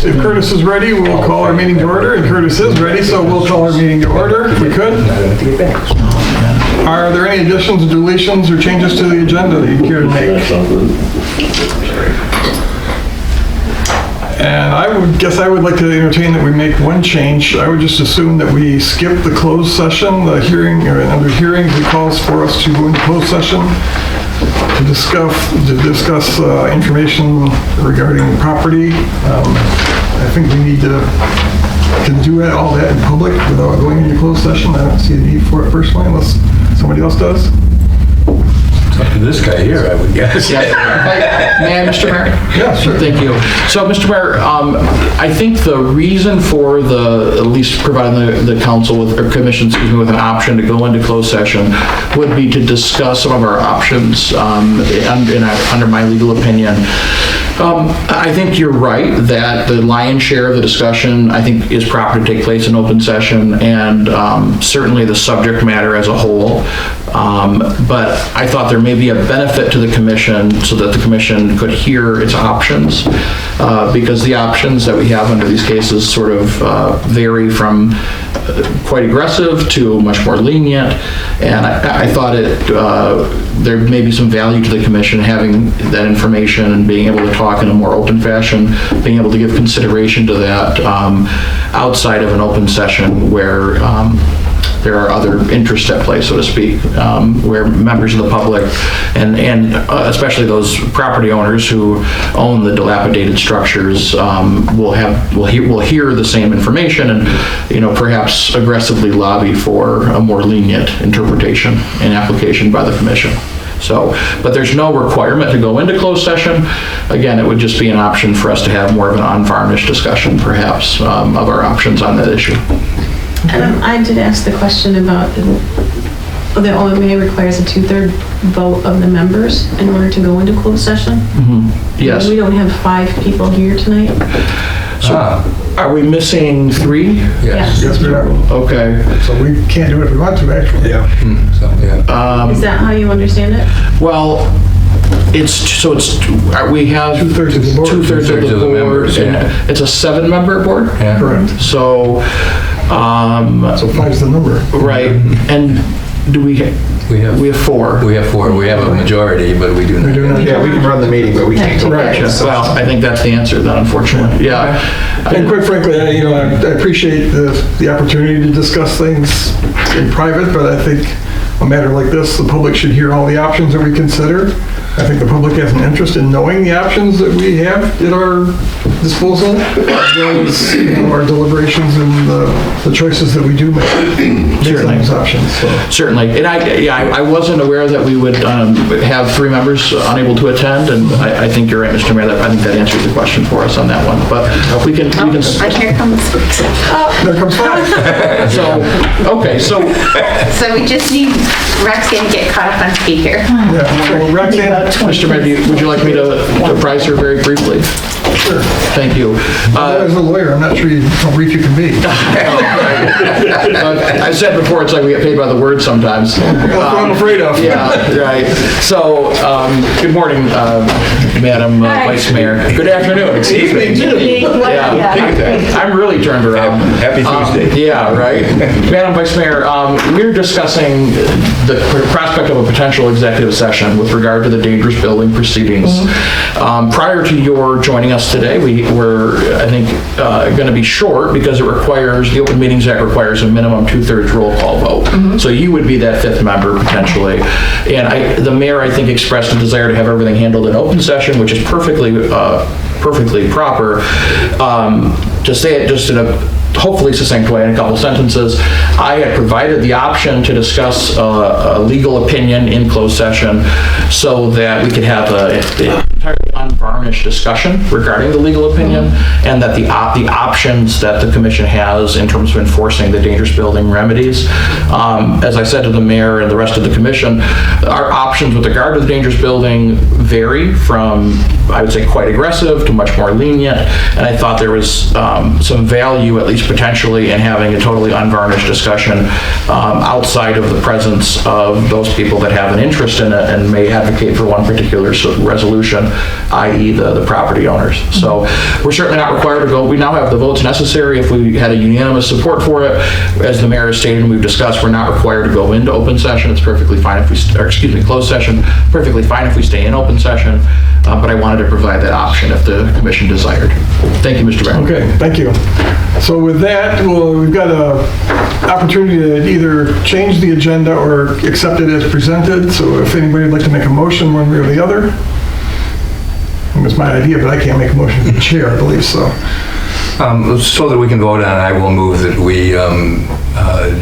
if Curtis is ready, we'll call our meeting to order, and Curtis is ready, so we'll call our meeting to order if we could. Are there any additions, deletions, or changes to the agenda that you care to make? And I would like to entertain that we make one change. I would just assume that we skip the closed session, the hearing, or under hearings, it calls for us to go into closed session to discuss information regarding property. I think we need to can do all that in public without going into closed session. I don't see a need for it personally unless somebody else does. Up to this guy here, I would guess. May I, Mr. Mayor? Yeah, sure. Thank you. So, Mr. Mayor, I think the reason for at least providing the council with, or commission, excuse me, with an option to go into closed session would be to discuss some of our options under my legal opinion. I think you're right that the lion's share of the discussion, I think, is proper to take place in open session, and certainly the subject matter as a whole. But I thought there may be a benefit to the commission so that the commission could hear its options, because the options that we have under these cases sort of vary from quite aggressive to much more lenient, and I thought there may be some value to the commission having that information and being able to talk in a more open fashion, being able to give consideration to that outside of an open session where there are other interests at play, so to speak, where members of the public and especially those property owners who own the dilapidated structures will hear the same information and, perhaps aggressively lobby for a more lenient interpretation and application by the commission. So, but there's no requirement to go into closed session. Again, it would just be an option for us to have more of an unvarnished discussion, perhaps, of our options on that issue. I did ask the question about the OMA requires a 2/3 vote of the members in order to go into closed session. Mm-hmm. Yes. We don't have 5 people here tonight. So are we missing 3? Yes. Yes, we are. Okay. So we can't do it if we want to, actually. Yeah. So, yeah. Is that how you understand it? Well, we have 2/3 of the board. 2/3 of the board, members, and yeah. it's a 7-member board? Yeah. Correct. So, So 5's the number. right, and do we have 4? We have 4. We have a majority, but we do not. Yeah, we can run the meeting, but we can't go back. Gotcha. Well, I think that's the answer then, unfortunately. Yeah. And quite frankly, I appreciate the opportunity to discuss things in private, but I think a matter like this, the public should hear all the options that we consider. I think the public has an interest in knowing the options that we have at our disposal, as well as our deliberations and the choices that we do make based on those options. So. Certainly. And I wasn't aware that we would have 3 members unable to attend, and I think you're right, Mr. Mayor, I think that answers the question for us on that one. But we can And here comes. There comes 5. so, okay, so So we just need Roxanne to get caught up on speaker. Yeah. So Roxanne, Mr. Mayor, would you like me to apprise her very briefly? sure. Thank you. As a lawyer, I'm not sure how brief you can be. I said before, it's like we get paid by the word sometimes. That's what I'm afraid of. Yeah, right. So, good morning, Madam Vice Mayor. Good afternoon, excuse me. Yeah, I'm really turned around. Happy Tuesday. Yeah, right. Madam Vice Mayor, we're discussing the prospect of a potential executive session with regard to the dangerous building proceedings. Prior to your joining us today, we were, I think, going to be short because the Open Meetings Act requires a minimum 2/3 roll call vote. So you would be that 5th member potentially. And the mayor, I think, expressed a desire to have everything handled in open session, which is perfectly proper. To say it just in a hopefully succinct way in a couple sentences, I had provided the option to discuss a legal opinion in closed session so that we could have an entirely unvarnished discussion regarding the legal opinion, and that the options that the commission has in terms of enforcing the dangerous building remedies. As I said to the mayor and the rest of the commission, our options with regard to the dangerous building vary from, I would say, quite aggressive to much more lenient, and I thought there was some value, at least potentially, in having a totally unvarnished discussion outside of the presence of those people that have an interest in it and may advocate for one particular resolution. i.e. the property owners. So we're certainly not required to go. We now have the votes necessary if we had a unanimous support for it. As the mayor has stated and we've discussed, we're not required to go into open session. It's perfectly fine if we, closed session, perfectly fine if we stay in open session. But I wanted to provide that option if the commission desired. Thank you, Mr. Mayor. Okay, thank you. So with that, we've got an opportunity to either change the agenda or accept it as presented. So if anybody would like to make a motion one way or the other. It was my idea, but I can't make a motion to the chair, I believe so. So that we can vote on it, I will move that we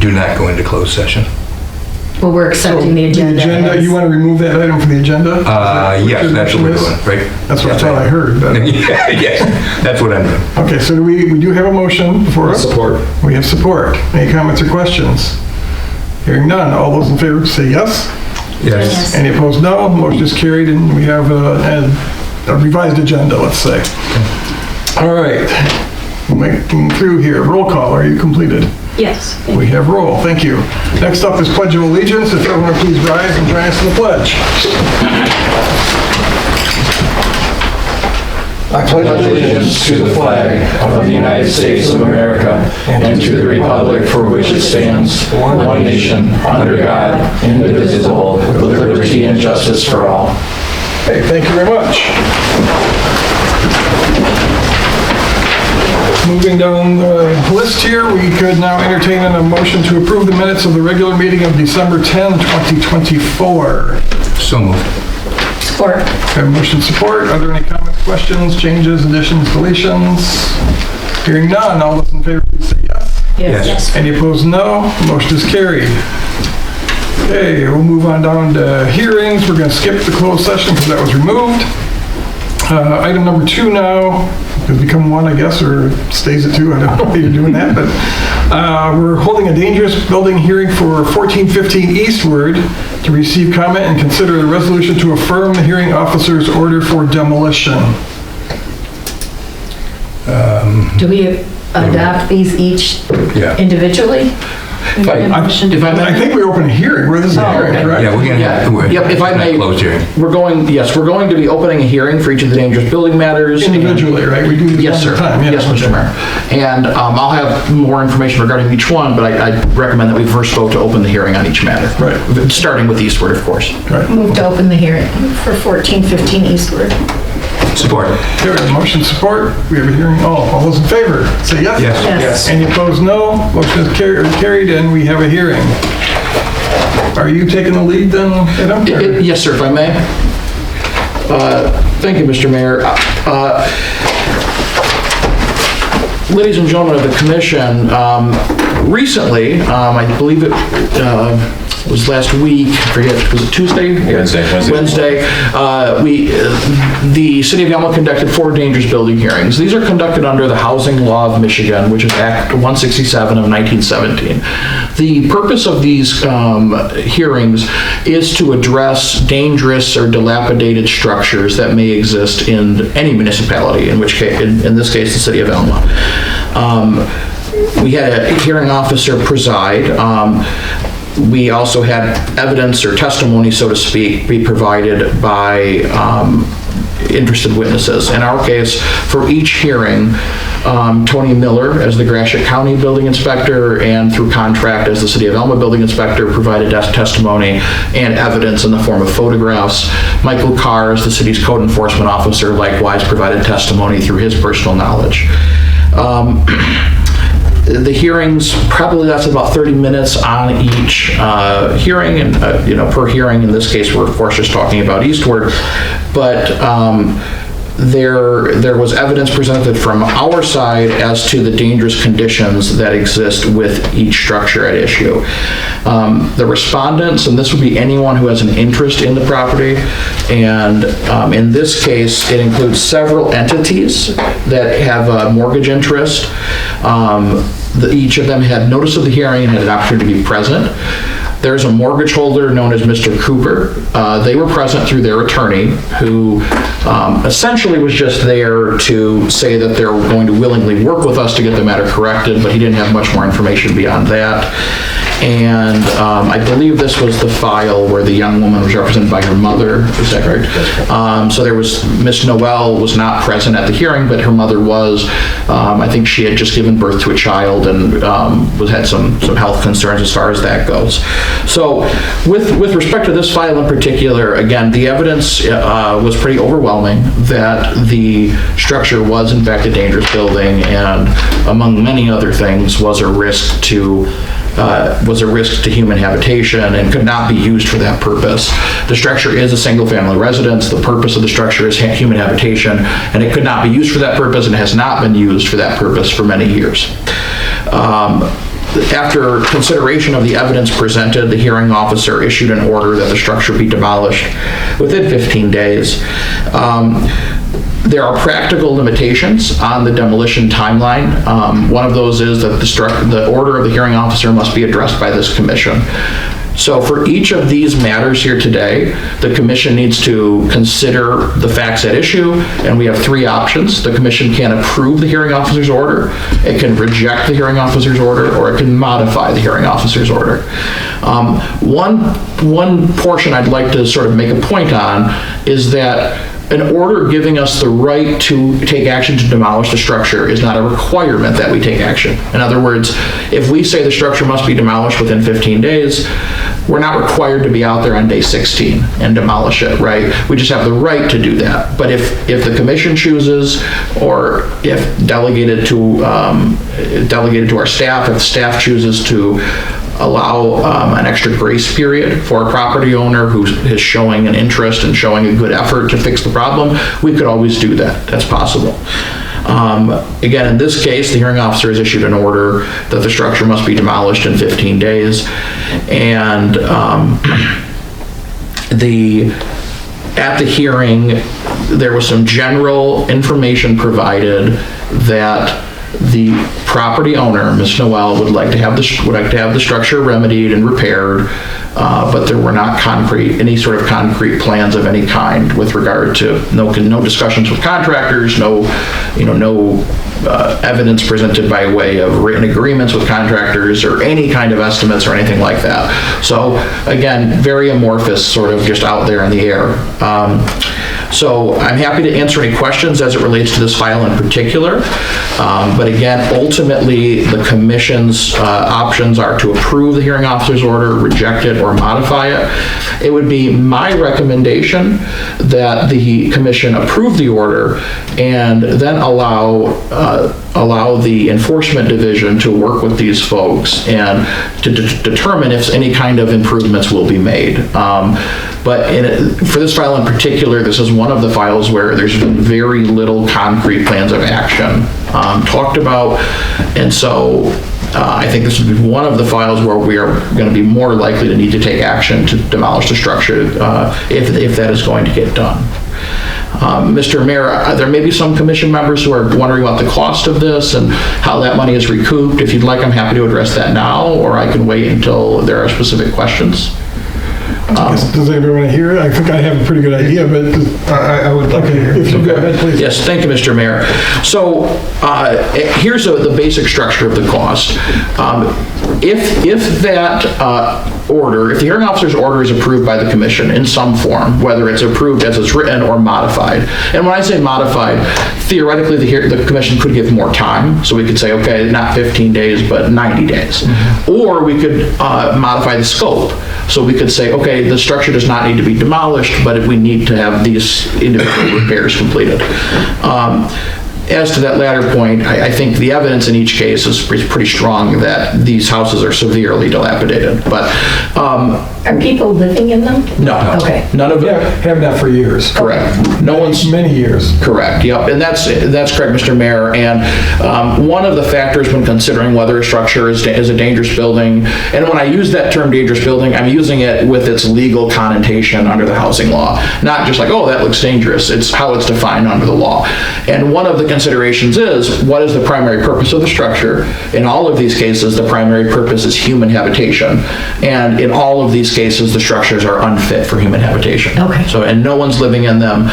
do not go into closed session. Well, we're accepting the agenda. as- You want to remove that item from the agenda? Yes, that's what we're doing, right? That's what I thought I heard. but- Yes, that's what I'm doing. Okay, so we do have a motion before us? Support. We have support. Any comments or questions? Hearing none. All those in favor say yes. Yes. Any opposed, no. Motion is carried, and we have a revised agenda, let's say. All right. Making through here. Roll call. Are you completed? Yes. We have roll. Thank you. Next up is Pledge of Allegiance. If everyone please rise and join us in the pledge. I pledge allegiance to the flag of the United States of America and to the republic for which it stands, one nation, under God, indivisible, with liberty and justice for all. Okay, thank you very much. Moving down the list here, we could now entertain a motion to approve the minutes of the regular meeting of December 10, 2024. So moved. Support. Have motion support. Are there any comments, questions, changes, additions, deletions? Hearing none, all those in favor please say yes. Yes. Any opposed, no. Motion is carried. Okay, we'll move on down to hearings. We're going to skip the closed session because that was removed. Item number 2 now has become 1, I guess, or stays at 2. I don't know how you're doing that, but we're holding a dangerous building hearing for 1415 Eastward to receive comment and consider the resolution to affirm the hearing officer's order for demolition. Do we adopt these each Yeah. individually? If I I may, think we opened a hearing. This is a hearing, correct? Yeah, we're gonna Yeah. have, Yep, if I may- closed hearing. we're going to be opening a hearing for each of the dangerous building matters. Individually, right? We do this Yes, one sir. at a time. Yeah. Yes, Mr. Mayor. And I'll have more information regarding each one, but I recommend that we first vote to open the hearing on each matter. Right. Starting with Eastward, of course. Right. Move to open the hearing for 1415 Eastward. Support. Okay, we have motion support. We have a hearing. All those in favor, say yes. Yes. Yes. Any opposed, no. Motion is carried, and we have a hearing. Are you taking the lead then, Adam? or- Yes, sir, if I may. Thank you, Mr. Mayor. Ladies and gentlemen of the commission, recently, I believe it was last week, I forget, was it Tuesday? Wednesday. The City of Yalma conducted 4 dangerous building hearings. These are conducted under the Housing Law of Michigan, which is Act 167 of 1917. The purpose of these hearings is to address dangerous or dilapidated structures that may exist in any municipality, in which case, in this case, the City of Yalma. We had a hearing officer preside. We also had evidence or testimony, so to speak, be provided by interested witnesses. In our case, for each hearing, Tony Miller, as the Gratiot County Building Inspector, and through contract as the City of Elma Building Inspector, provided testimony and evidence in the form of photographs. Michael Carr, as the city's code enforcement officer, likewise provided testimony through his personal knowledge. The hearings probably lasted about 30 minutes on each hearing, and per hearing. In this case, we're of course just talking about Eastward, but there was evidence presented from our side as to the dangerous conditions that exist with each structure at issue. The respondents, and this would be anyone who has an interest in the property, and in this case, it includes several entities that have a mortgage interest. Each of them had notice of the hearing and had an opportunity to be present. There's a mortgage holder known as Mr. Cooper. They were present through their attorney, who essentially was just there to say that they're going to willingly work with us to get the matter corrected, but he didn't have much more information beyond that. And I believe this was the file where the young woman was represented by her mother, is that correct? So there was, Miss Noel was not present at the hearing, but her mother was. I think she had just given birth to a child and had some health concerns as far as that goes. So with respect to this file in particular, again, the evidence was pretty overwhelming that the structure was in fact a dangerous building and, among many other things, was a risk to human habitation and could not be used for that purpose. The structure is a single-family residence. The purpose of the structure is human habitation, and it could not be used for that purpose and has not been used for that purpose for many years. After consideration of the evidence presented, the hearing officer issued an order that the structure be demolished within 15 days. There are practical limitations on the demolition timeline. One of those is that the order of the hearing officer must be addressed by this commission. So for each of these matters here today, the commission needs to consider the facts at issue, and we have three options. The commission can approve the hearing officer's order, it can reject the hearing officer's order, or it can modify the hearing officer's order. One portion I'd like to sort of make a point on is that an order giving us the right to take action to demolish the structure is not a requirement that we take action. In other words, if we say the structure must be demolished within 15 days, we're not required to be out there on day 16 and demolish it, right? We just have the right to do that. But if the commission chooses, or if delegated to our staff, if staff chooses to allow an extra grace period for a property owner who is showing an interest and showing a good effort to fix the problem, we could always do that. That's possible. Again, in this case, the hearing officer has issued an order that the structure must be demolished in 15 days. And at the hearing, there was some general information provided that the property owner, Ms. Noel, would like to have the structure remedied and repaired, but there were not any sort of concrete plans of any kind with regard to no discussions with contractors, no evidence presented by way of written agreements with contractors or any kind of estimates or anything like that. So again, very amorphous, sort of just out there in the air. So I'm happy to answer any questions as it relates to this file in particular. But again, ultimately, the commission's options are to approve the hearing officer's order, reject it, or modify it. It would be my recommendation that the commission approve the order and then allow the enforcement division to work with these folks and to determine if any kind of improvements will be made. But for this file in particular, this is one of the files where there's been very little concrete plans of action talked about. And so I think this would be one of the files where we are going to be more likely to need to take action to demolish the structure if that is going to get done. Mr. Mayor, there may be some commission members who are wondering about the cost of this and how that money is recouped. If you'd like, I'm happy to address that now, or I can wait until there are specific questions. Does anybody want to hear it? I think I have a pretty good idea, but I would like to hear. if you go ahead, please. Yes, thank you, Mr. Mayor. So here's the basic structure of the cost. If that order, if the hearing officer's order is approved by the commission in some form, whether it's approved as it's written or modified, and when I say modified, theoretically the commission could give more time, so we could say, okay, not 15 days, but 90 days. Or we could modify the scope. So we could say, okay, the structure does not need to be demolished, but we need to have these individual repairs completed. As to that latter point, I think the evidence in each case is pretty strong that these houses are severely dilapidated. But Are people living in them? no, Okay. none of Yeah, it. have that for years. Correct. No one's Many years. correct. Yep, and that's correct, Mr. Mayor. And one of the factors when considering whether a structure is a dangerous building, and when I use that term dangerous building, I'm using it with its legal connotation under the housing law, not just like, oh, that looks dangerous. It's how it's defined under the law. And one of the considerations is, what is the primary purpose of the structure? In all of these cases, the primary purpose is human habitation. And in all of these cases, the structures are unfit for human habitation. Okay. So, and no one's living in them.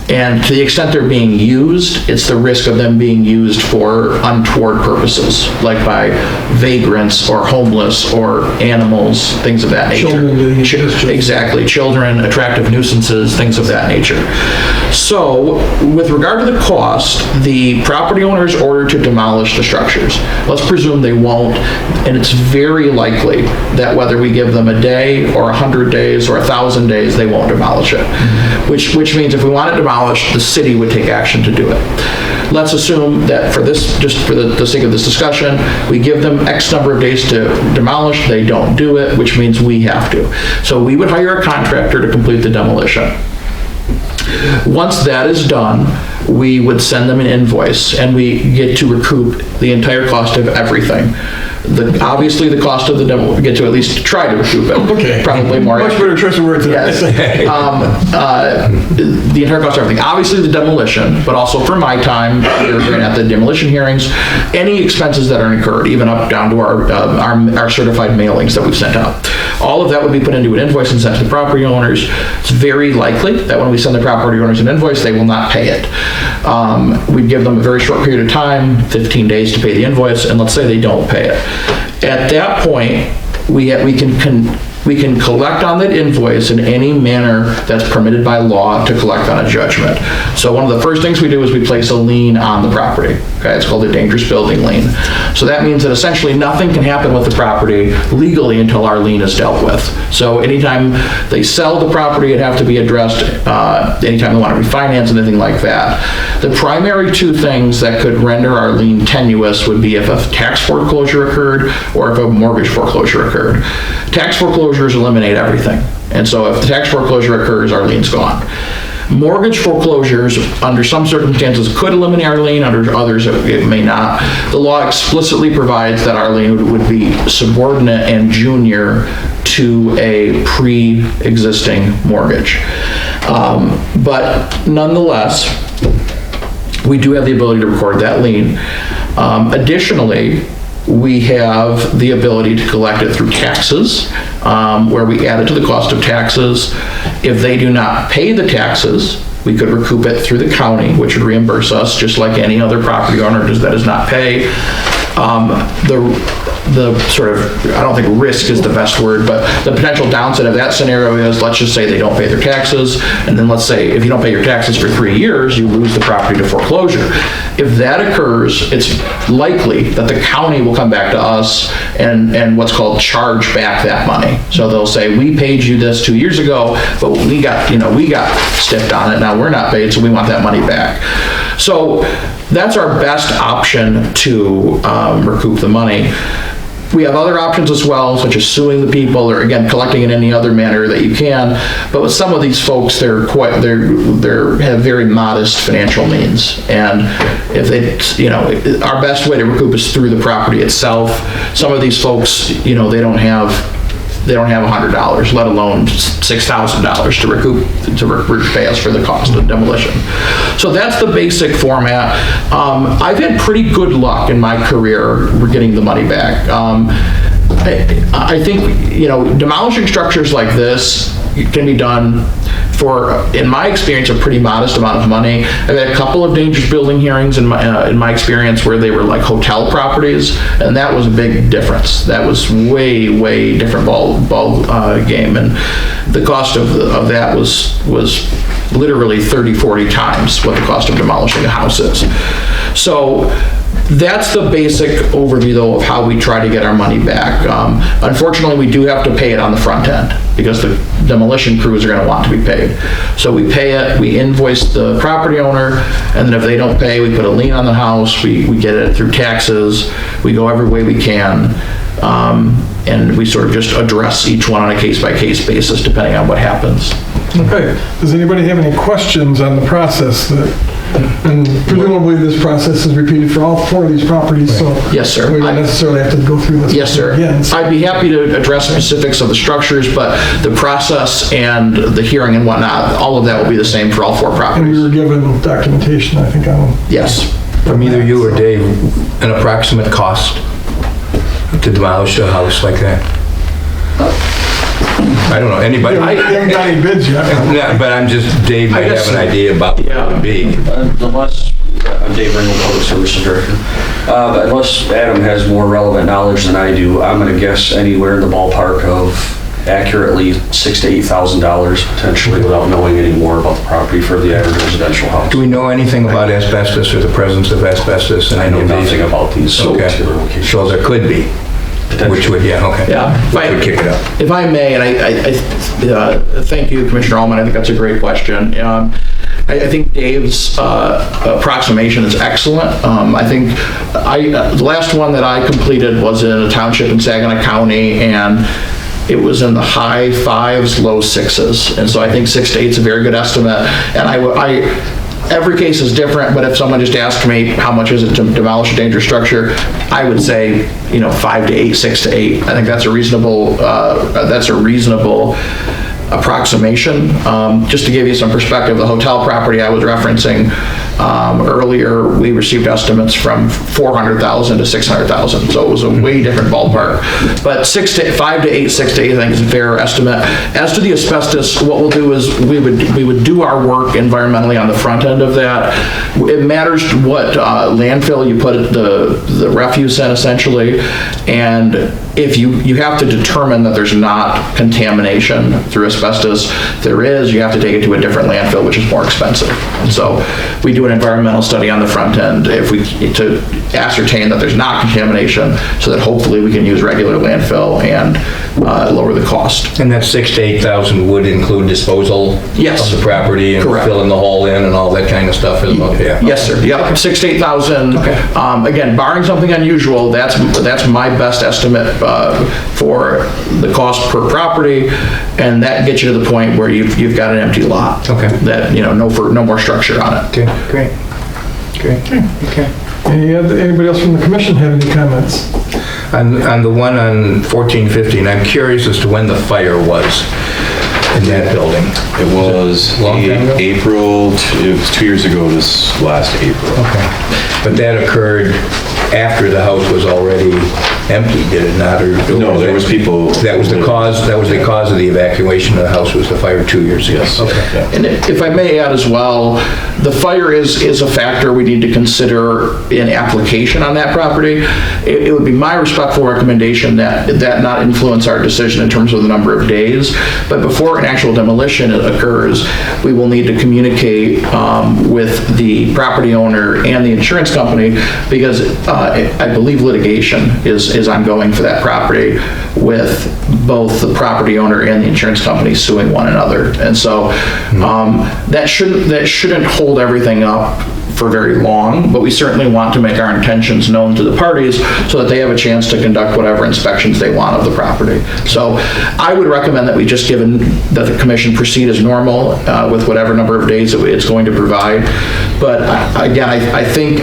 And to the extent they're being used, it's the risk of them being used for untoward purposes, like by vagrants or homeless or animals, things of that nature. Children getting into Exactly, children, attractive nuisances, things of that nature. So, with regard to the cost, the property owner is ordered to demolish the structures. Let's presume they won't, and it's very likely that whether we give them a day or 100 days or 1,000 days, they won't demolish it. Which means if we want it demolished, the city would take action to do it. Let's assume that for this, just for the sake of this discussion, we give them X number of days to demolish, they don't do it, which means we have to. So we would hire a contractor to complete the demolition. Once that is done, we would send them an invoice and we get to recoup the entire cost of everything. Obviously, the cost of the demo, we get to at least try to recoup it. Okay. Probably more. Much better choice of words than I Yes. say. The entire cost of everything. Obviously the demolition, but also for my time, you're at the demolition hearings, any expenses that are incurred, even up down to our certified mailings that we've sent out. All of that would be put into an invoice and sent to the property owners. It's very likely that when we send the property owners an invoice, they will not pay it. We'd give them a very short period of time, 15 days to pay the invoice, and let's say they don't pay it. At that point, we can collect on that invoice in any manner that's permitted by law to collect on a judgment. So one of the first things we do is we place a lien on the property. Okay, it's called a dangerous building lien. So that means that essentially nothing can happen with the property legally until our lien is dealt with. So anytime they sell the property, it'd have to be addressed, anytime they want to refinance, anything like that. The primary two things that could render our lien tenuous would be if a tax foreclosure occurred or if a mortgage foreclosure occurred. Tax foreclosures eliminate everything. And so if the tax foreclosure occurs, our lien's gone. Mortgage foreclosures, under some circumstances, could eliminate our lien, under others it may not. The law explicitly provides that our lien would be subordinate and junior to a pre-existing mortgage. But nonetheless, we do have the ability to record that lien. Additionally, we have the ability to collect it through taxes, where we add it to the cost of taxes. If they do not pay the taxes, we could recoup it through the county, which would reimburse us, just like any other property owner that does not pay. The sort of, I don't think risk is the best word, but the potential downside of that scenario is, let's just say they don't pay their taxes, and then let's say if you don't pay your taxes for 3 years, you lose the property to foreclosure. If that occurs, it's likely that the county will come back to us and what's called charge back that money. So they'll say, we paid you this 2 years ago, but we got stiffed on it, now we're not paid, so we want that money back. So that's our best option to recoup the money. We have other options as well, such as suing the people, or again, collecting in any other manner that you can. But with some of these folks, they have very modest financial means. And if they, our best way to recoup is through the property itself. Some of these folks, they don't have $100, let alone $6,000 to repay us for the cost of demolition. So that's the basic format. I've had pretty good luck in my career getting the money back. I think, demolishing structures like this can be done for, in my experience, a pretty modest amount of money. I've had a couple of dangerous building hearings in my experience where they were like hotel properties, and that was a big difference. That was way, way different ball game, and the cost of that was literally 30, 40 times what the cost of demolishing a house is. So that's the basic overview, though, of how we try to get our money back. Unfortunately, we do have to pay it on the front end because the demolition crews are going to want to be paid. So we pay it, we invoice the property owner, and then if they don't pay, we put a lien on the house, we get it through taxes, we go every way we can, and we sort of just address each one on a case-by-case basis depending on what happens. Okay, does anybody have any questions on the process? And presumably this process is repeated for all 4 of these properties, so Yes, sir. we don't necessarily have to go through this Yes, sir. again. I'd be happy to address specifics of the structures, but the process and the hearing and whatnot, all of that will be the same for all 4 And we properties. were given documentation, I think, on Yes. From either you or Dave, an approximate cost to demolish a house like that? I don't know, anybody? You haven't got any bids yet. Yeah, but I'm just, Dave might have an idea about what it would be. Unless, I'm Dave Ringel, Public Services Director. Unless Adam has more relevant knowledge than I do, I'm gonna guess anywhere in the ballpark of accurately $6,000 to $8,000 potentially, without knowing any more about the property for the average residential house. Do we know anything about asbestos or the presence of asbestos in I any know of these? nothing about these Okay, particular locations. so there could be, which would, yeah, okay. Yeah. Which would kick it up. If I may, and I thank you, Commissioner Allman, I think that's a great question. I think Dave's approximation is excellent. I think the last one that I completed was in a township in Saginaw County, and it was in the high fives, low sixes. And so I think 6 to 8 is a very good estimate. And every case is different, but if someone just asked me how much is it to demolish a dangerous structure, I would say, 5 to 8, 6 to 8. I think that's a reasonable approximation. Just to give you some perspective, the hotel property I was referencing earlier, we received estimates from $400,000 to $600,000, so it was a way different ballpark. But 5 to 8, 6 to 8, I think is a fair estimate. As to the asbestos, what we'll do is we would do our work environmentally on the front end of that. It matters what landfill you put the refuse in, essentially, and if you have to determine that there's not contamination through asbestos. There is, you have to take it to a different landfill, which is more expensive. And so we do an environmental study on the front end to ascertain that there's not contamination, so that hopefully we can use regular landfill and lower the cost. And that 6,000 to 8,000 would include disposal Yes. of the property and Correct. filling the hole in and all that kind of stuff? Yeah. Yes, sir. Yep, 6,000 to 8,000. Okay. Again, barring something unusual, that's my best estimate for the cost per property, and that gets you to the point where you've got an empty lot. Okay. That, no more structure on it. Okay, great. Okay. Anybody else from the commission have any comments? On the one on 1415, I'm curious as to when the fire was in that building. It was Long time ago? it was 2 years ago, this last April. Okay. But that occurred after the house was already empty, did it not? No, there was people. That was the cause of the evacuation of the house, was the fire 2 years ago? Yes. Okay. And if I may add as well, the fire is a factor we need to consider in application on that property. It would be my respectful recommendation that not influence our decision in terms of the number of days, but before an actual demolition occurs, we will need to communicate with the property owner and the insurance company, because I believe litigation is ongoing for that property, with both the property owner and the insurance company suing one another. And so that shouldn't hold everything up for very long, but we certainly want to make our intentions known to the parties so that they have a chance to conduct whatever inspections they want of the property. So I would recommend that we just, given that the commission proceed as normal with whatever number of days it's going to provide. But again, I think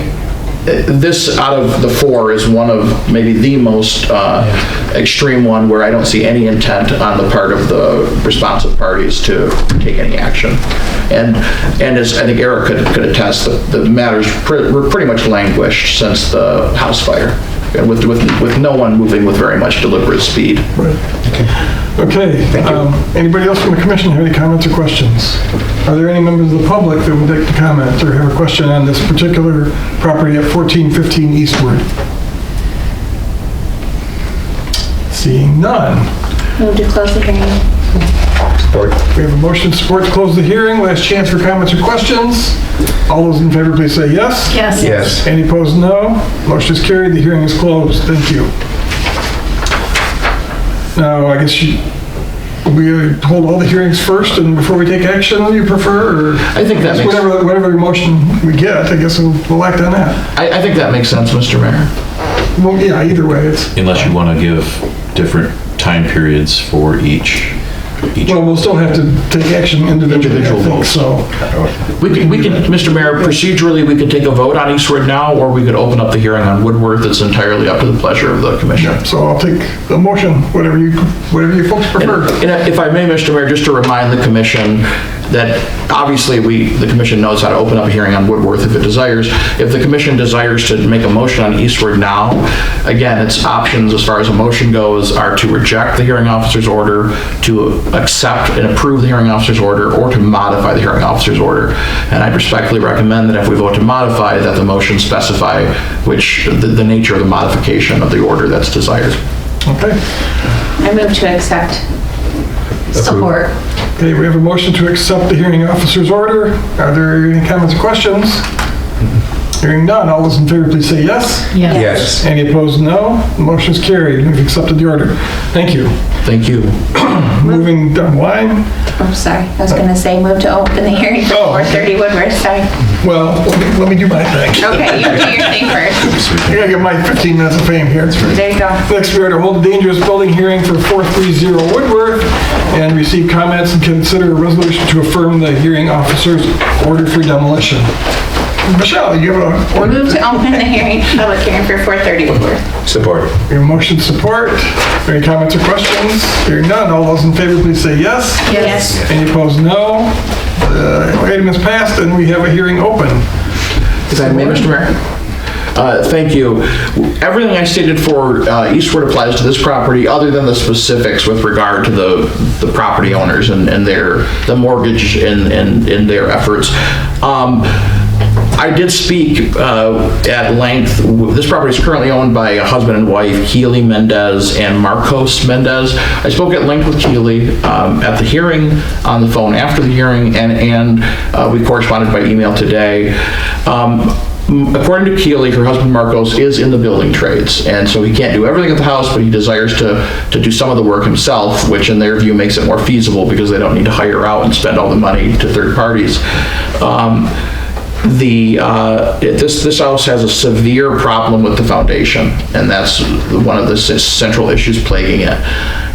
this out of the four is one of maybe the most extreme one, where I don't see any intent on the part of the responsive parties to take any action. And as I think Eric could attest, the matters were pretty much languished since the house fire, with no one moving with very much deliberate speed. Right. Okay. Anybody else from the commission have any comments or questions? Are there any members of the public that would like to comment or have a question on this particular property at 1415 Eastward? Seeing none. Move to close the hearing. We have a motion to support to close the hearing. Last chance for comments or questions. All those in favor, please say yes. Yes. Yes. Any opposed, no. Motion is carried. The hearing is closed. Thank you. Now, I guess we hold all the hearings first and before we take action, you prefer? Or I think that makes- whatever motion we get, I guess we'll act on that. I think that makes sense, Mr. Mayor. Well, yeah, either way, it's, Unless you want to give different time periods for each. well, we'll still have to take action individually, I Individual think, votes. so. We can, Mr. Mayor, procedurally, we could take a vote on Eastward now, or we could open up the hearing on Woodworth. It's entirely up to the pleasure of the commission. So I'll take the motion, whatever you folks prefer. And if I may, Mr. Mayor, just to remind the commission, that obviously the commission knows how to open up a hearing on Woodworth if it desires. If the commission desires to make a motion on Eastward now, again, its options as far as a motion goes are to reject the hearing officer's order, to accept and approve the hearing officer's order, or to modify the hearing officer's order. And I respectfully recommend that if we vote to modify, that the motion specify which, the nature of the modification of the order that's desired. Okay. I move to accept. Support. Okay, we have a motion to accept the hearing officer's order. Are there any comments or questions? Hearing none, all those in favor, please say yes. Yes. Any opposed, no. The motion's carried. We've accepted the order. Thank you. Thank you. Moving down the line. I'm sorry, I was gonna say move to open the hearing for Oh, 430 Woodward, sorry. Well, let me do my thing. Okay, you do your thing first. I gotta get my 15 minutes of fame here. There you go. Next, we are to hold a dangerous building hearing for 430 Woodworth and receive comments and consider a resolution to affirm the hearing officer's order for demolition. Michelle, you have a order? Move to open the hearing, public hearing for 430 Woodward. Support. Your motion support. Any comments or questions? Hearing none, all those in favor, please say yes. Yes. Any opposed, no. The item is passed and we have a hearing open. If I may, Mr. Mayor? Thank you. Everything I stated for Eastward applies to this property, other than the specifics with regard to the property owners and the mortgage and their efforts. I did speak at length. This property is currently owned by a husband and wife, Keely Mendez and Marcos Mendez. I spoke at length with Keely at the hearing, on the phone after the hearing, and we corresponded by email today. According to Keely, her husband Marcos is in the building trades, and so he can't do everything at the house, but he desires to do some of the work himself, which in their view makes it more feasible because they don't need to hire out and spend all the money to third parties. This house has a severe problem with the foundation, and that's one of the central issues plaguing it.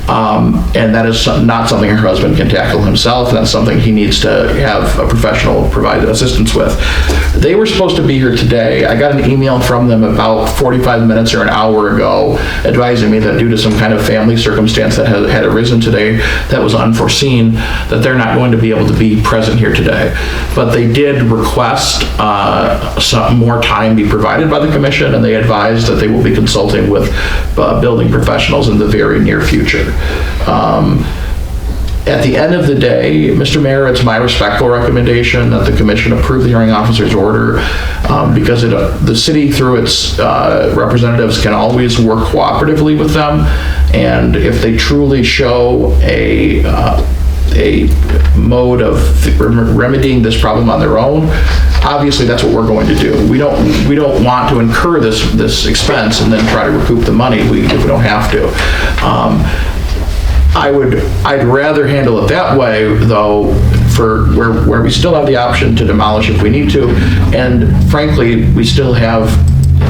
And that is not something her husband can tackle himself. That's something he needs to have a professional provide assistance with. They were supposed to be here today. I got an email from them about 45 minutes or an hour ago advising me that due to some kind of family circumstance that had arisen today that was unforeseen, that they're not going to be able to be present here today. But they did request some more time be provided by the commission, and they advised that they will be consulting with building professionals in the very near future. At the end of the day, Mr. Mayor, it's my respectful recommendation that the commission approve the hearing officer's order because the city through its representatives can always work cooperatively with them, and if they truly show a mode of remedying this problem on their own, obviously that's what we're going to do. We don't want to incur this expense and then try to recoup the money if we don't have to. I'd rather handle it that way, though, for where we still have the option to demolish if we need to, and frankly, we still have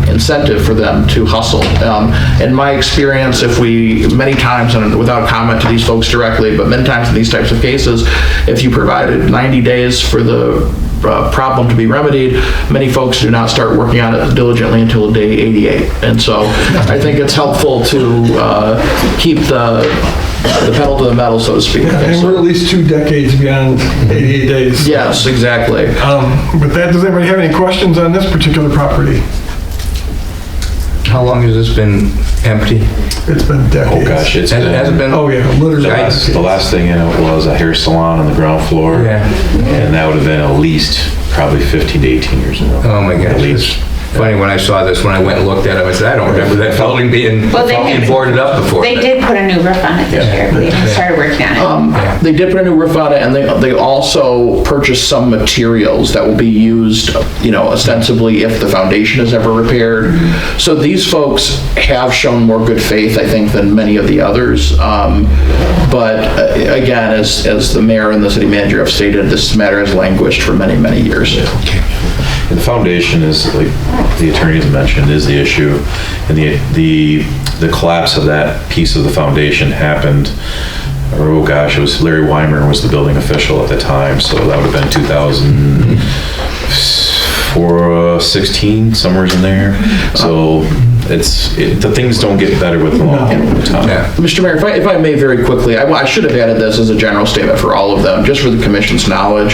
incentive for them to hustle. In my experience, many times, and without comment to these folks directly, but many times in these types of cases, if you provided 90 days for the problem to be remedied, many folks do not start working on it diligently until day 88. And so I think it's helpful to keep the pedal to the metal, so to speak. And we're at least 2 decades beyond 88 days. Yes, exactly. But does anybody have any questions on this particular property? How long has this been empty? It's been decades. Oh, gosh, Has it been? Oh, yeah, literally. The last thing in it was a hair salon on the ground floor. Yeah. And that would have been at least probably 15 to 18 years ago. Oh my gosh, At least. it's funny when I saw this, when I went and looked at it, I said, I don't remember that building being boarded up before. They did put a new roof on it this year. They started working on it. They did put a new roof on it, and they also purchased some materials that will be used, ostensibly if the foundation is ever repaired. So these folks have shown more good faith, I think, than many of the others. But again, as the mayor and the city manager have stated, this matter has languished for many, many years. And the foundation is, like the attorneys mentioned, is the issue. And the collapse of that piece of the foundation happened, oh gosh, it was Larry Weimer was the building official at the time, so that would have been 2016, somewhere in there. So the things don't get better with long time. Yeah. Mr. Mayor, if I may very quickly, I should have added this as a general statement for all of them, just for the commission's knowledge.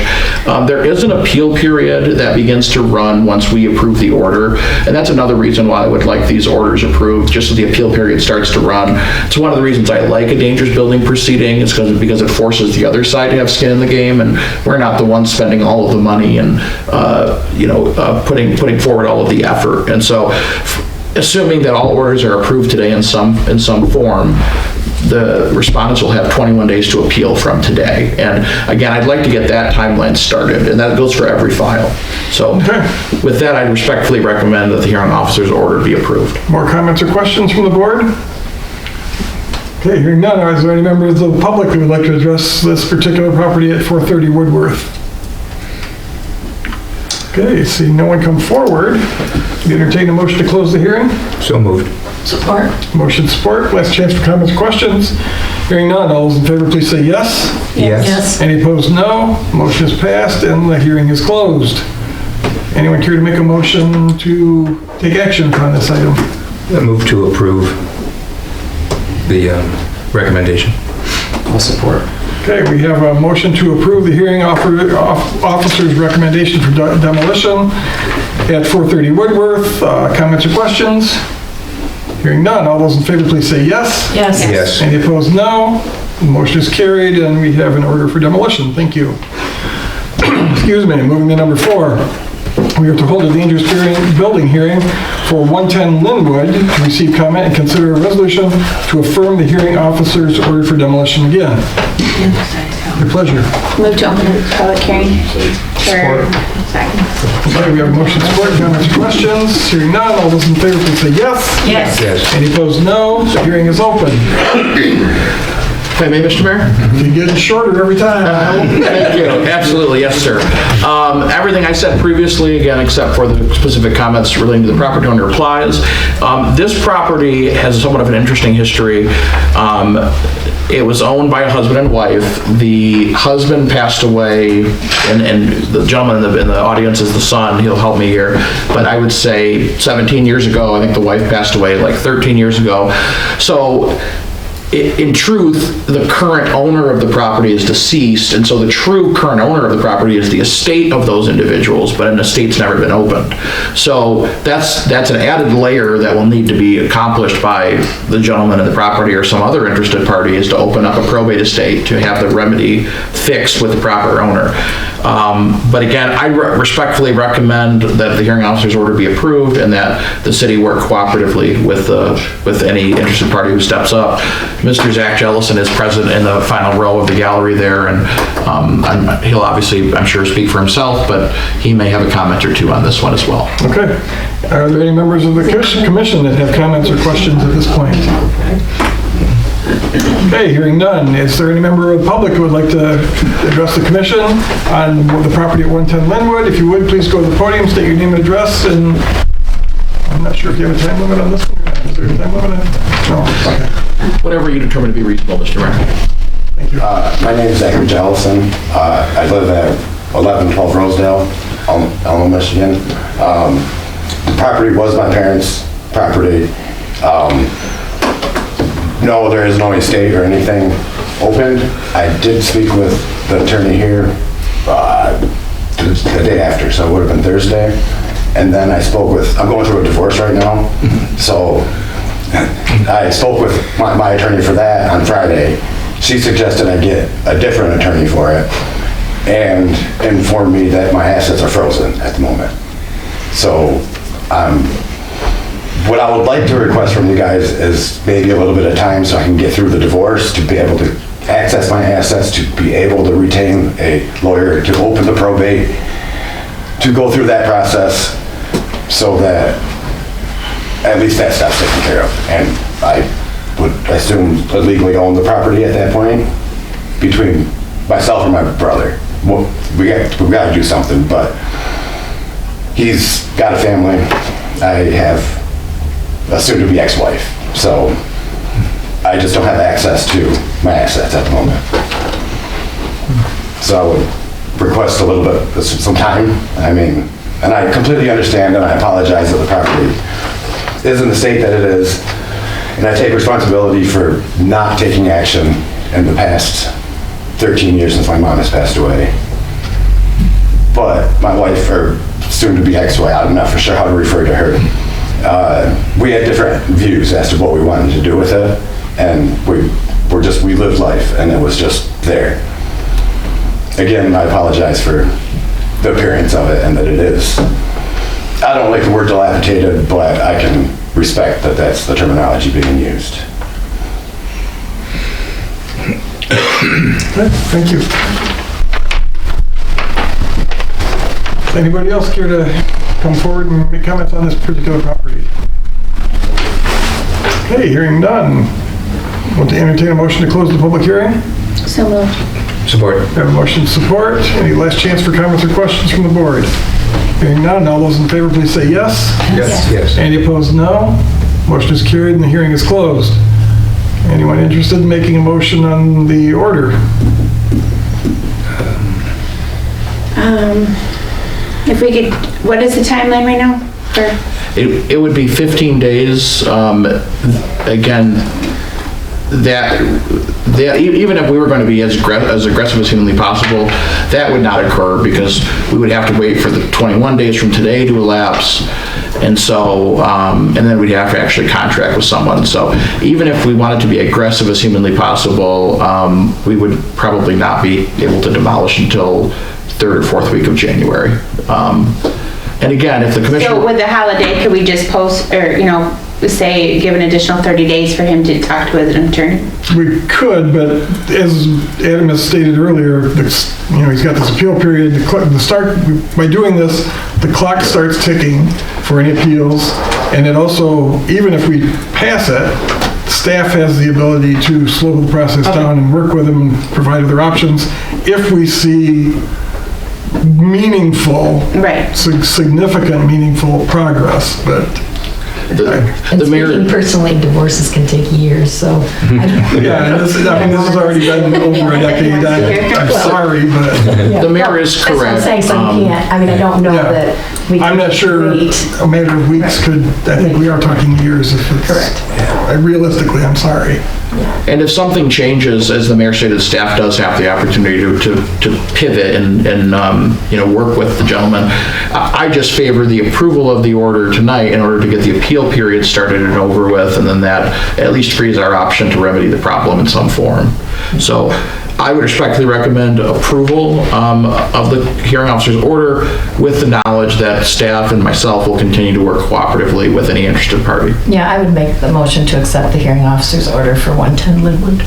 There is an appeal period that begins to run once we approve the order, and that's another reason why I would like these orders approved, just so the appeal period starts to run. It's one of the reasons I like a dangerous building proceeding, it's because it forces the other side to have skin in the game, and we're not the ones spending all of the money and, putting forward all of the effort. And so, assuming that all orders are approved today in some form, the respondents will have 21 days to appeal from today. And again, I'd like to get that timeline started, and that goes for every file. So with that, I respectfully recommend that the hearing officer's order be approved. More comments or questions from the board? Okay, hearing none, is there any members of the public who would like to address this particular property at 430 Woodworth? Okay, seeing no one come forward, we entertain a motion to close the hearing. So moved. Support. Motion support, last chance for comments or questions. Hearing none, all those in favor please say yes. Yes. Any opposed, no. Motion is passed and the hearing is closed. Anyone care to make a motion to take action on this item? I move to approve the recommendation. I'll support. Okay, we have a motion to approve the hearing officer's recommendation for demolition at 430 Woodworth. Comments or questions? Hearing none, all those in favor please say yes. Yes. Yes. Any opposed, no. The motion is carried and we have an order for demolition. Thank you. Excuse me, moving to number 4. We are to hold a dangerous building hearing for 110 Linwood to receive comment and consider a resolution to affirm the hearing officer's order for demolition again. Your pleasure. Move to open the public hearing. Second. Okay, we have a motion support, comments or questions? Hearing none, all those in favor please say yes. Yes. Yes. Any opposed, no. The hearing is open. If I may, Mr. Mayor? You're getting shorter every time. Thank you. Absolutely, yes, sir. Everything I said previously, again, except for the specific comments relating to the property owner applies. This property has somewhat of an interesting history. It was owned by a husband and wife. The husband passed away, and the gentleman in the audience is the son. He'll help me here. But I would say 17 years ago, I think the wife passed away like 13 years ago. So, in truth, the current owner of the property is deceased, and so the true current owner of the property is the estate of those individuals, but an estate's never been opened. So that's an added layer that will need to be accomplished by the gentleman in the property or some other interested party, is to open up a probate estate to have the remedy fixed with the proper owner. But again, I respectfully recommend that the hearing officer's order be approved and that the city work cooperatively with any interested party who steps up. Mr. Zach Jellison is present in the final row of the gallery there, and he'll obviously, I'm sure, speak for himself, but he may have a comment or two on this one as well. Okay. Are there any members of the commission that have comments or questions at this point? Okay, hearing none. Is there any member of the public who would like to address the commission on the property at 110 Linwood? If you would, please go to the podium, state your name and address, and I'm not sure if you have a time limit on this one. Is there a time limit? No. Okay. Whatever you determine to be reasonable, Mr. Mayor. Thank you. My name is Zachary Jellison. I live at 1112 Rosedale, Elmo, Michigan. The property was my parents' property. No, there is no estate or anything opened. I did speak with the attorney here the day after, so it would have been Thursday. And then I spoke with, I'm going through a divorce right now, so I spoke with my attorney for that on Friday. She suggested I get a different attorney for it and informed me that my assets are frozen at the moment. So what I would like to request from you guys is maybe a little bit of time so I can get through the divorce, to be able to access my assets, to be able to retain a lawyer, to open the probate, to go through that process so that at least that stuff's taken care of. And I would assume legally own the property at that point between myself and my brother. Well, we've got to do something, but he's got a family. I have a soon-to-be ex-wife, so I just don't have access to my assets at the moment. So I would request a little bit, some time. I mean, and I completely understand, and I apologize that the property is in the state that it is, and I take responsibility for not taking action in the past 13 years since my mom has passed away. But my wife, or soon-to-be ex-wife, I'm not for sure how to refer to her, we had different views as to what we wanted to do with it, and we lived life, and it was just there. Again, I apologize for the appearance of it and that it is. I don't like the word dilapidated, but I can respect that that's the terminology being used. Okay, thank you. Anybody else care to come forward and make comments on this particular property? Okay, hearing none. Want to entertain a motion to close the public hearing? So moved. Support. We have a motion to support. Any last chance for comments or questions from the board? Hearing none, all those in favor, please say yes. Yes. Yes. Any opposed, no. Motion is carried and the hearing is closed. Anyone interested in making a motion on the order? If we could, what is the timeline right now? It would be 15 days. Again, that even if we were going to be as aggressive as humanly possible, that would not occur because we would have to wait for the 21 days from today to elapse. And so, and then we'd have to actually contract with someone. So even if we wanted to be aggressive as humanly possible, we would probably not be able to demolish until third or fourth week of January. And again, if the commissioner... So with the holiday, could we just post, or, say, give an additional 30 days for him to talk to his attorney? We could, but as Adam has stated earlier, he's got this appeal period. By doing this, the clock starts ticking for any appeals. And it also, even if we pass it, staff has the ability to slow the process down and work with them and provide other options if we see meaningful, significant meaningful progress. But And the mayor... speaking personally, divorces can take years, so. Yeah, and this has already been over a decade. I'm sorry, but... The mayor is correct. That's what I'm saying, so you can't, I don't know that we can I'm not sure wait. a matter of weeks could, I think we are talking years if it's... Correct. Realistically, I'm sorry. And if something changes, as the mayor stated, staff does have the opportunity to pivot and work with the gentleman. I just favor the approval of the order tonight in order to get the appeal period started and over with, and then that at least frees our option to remedy the problem in some form. So I would respectfully recommend approval of the hearing officer's order with the knowledge that staff and myself will continue to work cooperatively with any interested party. Yeah, I would make the motion to accept the hearing officer's order for 110 Linwood.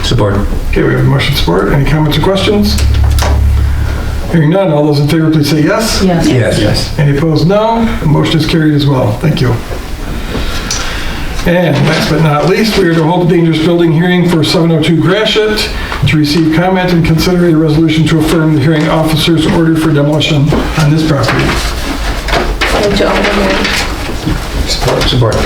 Support. Okay, we have a motion support. Any comments or questions? Hearing none, all those in favor, please say yes. Yes. Yes. Yes. Any opposed, no. The motion is carried as well. Thank you. And last but not least, we are to hold a dangerous building hearing for 702 Gratiot to receive comment and consider a resolution to affirm the hearing officer's order for demolition on this property. Support.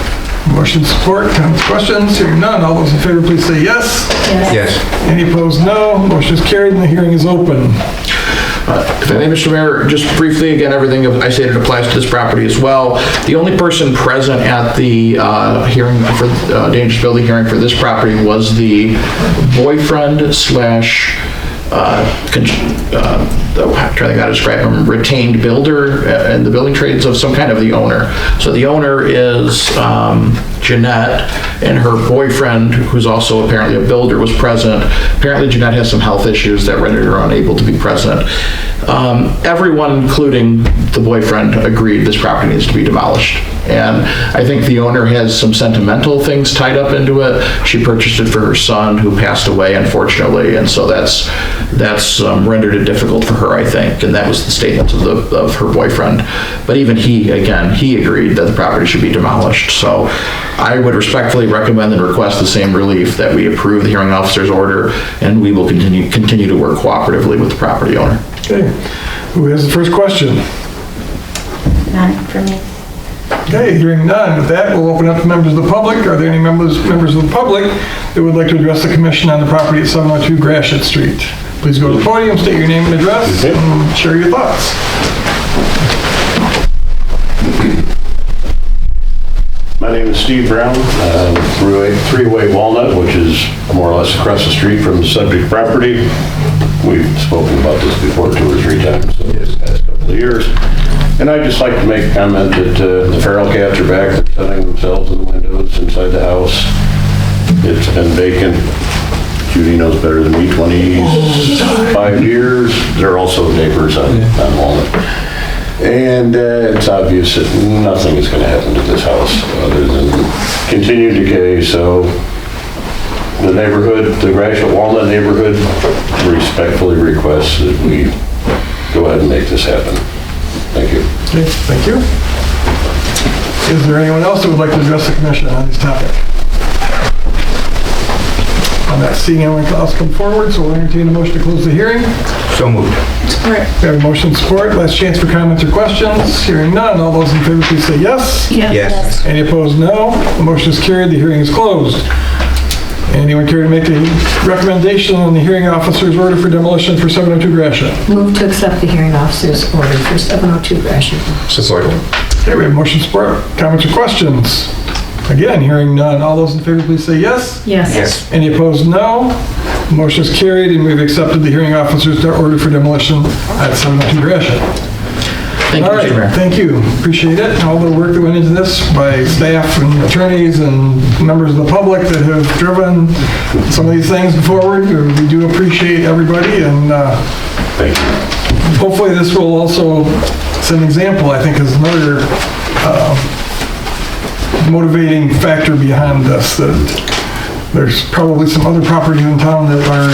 Motion support, comments, questions? Hearing none, all those in favor, please say yes. Yes. Any opposed, no. Motion is carried and the hearing is open. If I may, Mr. Mayor, just briefly, again, everything I stated applies to this property as well. The only person present at the hearing for dangerous building hearing for this property was the boyfriend slash I'm trying to think how to describe him, retained builder in the building trades of some kind of the owner. So the owner is Jeanette, and her boyfriend, who's also apparently a builder, was present. Apparently Jeanette has some health issues that rendered her unable to be present. Everyone, including the boyfriend, agreed this property needs to be demolished. And I think the owner has some sentimental things tied up into it. She purchased it for her son, who passed away, unfortunately, and so that's rendered it difficult for her, I think, and that was the statement of her boyfriend. But even he agreed that the property should be demolished. So I would respectfully recommend and request the same relief, that we approve the hearing officer's order, and we will continue to work cooperatively with the property owner. Okay, who has the first question? None for me. Okay, hearing none. With that, we'll open up to members of the public. Are there any members of the public that would like to address the commission on the property at 702 Gratiot Street? Please go to the podium, state your name and address, and share your thoughts. My name is Steve Brown, Three-Way Walnut, which is more or less across the street from the subject property. We've spoken about this before 2 or 3 times over the past couple of years. And I'd just like to make a comment that the feral cats are back. They're sunning themselves in the windows inside the house. It's been vacant. Judy knows better than me, 25 years. There are also neighbors on Walnut. And it's obvious that nothing is going to happen to this house other than continued decay. So the neighborhood, the Gratiot Walnut neighborhood, respectfully requests that we go ahead and make this happen. Thank you. Okay, thank you. Is there anyone else who would like to address the commission on this topic? I'm not seeing anyone else come forward, so we'll entertain a motion to close the hearing. So moved. Support. We have a motion support. Last chance for comments or questions. Hearing none. All those in favor, please say yes. Yes. Any opposed, no. The motion is carried. The hearing is closed. Anyone care to make a recommendation on the hearing officer's order for demolition for 702 Gratiot? Move to accept the hearing officer's order for 702 Gratiot. Support. Okay, we have motion support. Comments or questions? Again, hearing none. All those in favor, please say yes. Yes. Any opposed, no. Motion is carried, and we've accepted the hearing officer's order for demolition at 702 Gratiot. Thank you, All Mr. right, Mayor. thank you. Appreciate it. All the work that went into this by staff and attorneys and members of the public that have driven some of these things forward. We do appreciate everybody, and Thank you. hopefully this will also set an example, I think, is another motivating factor behind this, that there's probably some other properties in town that are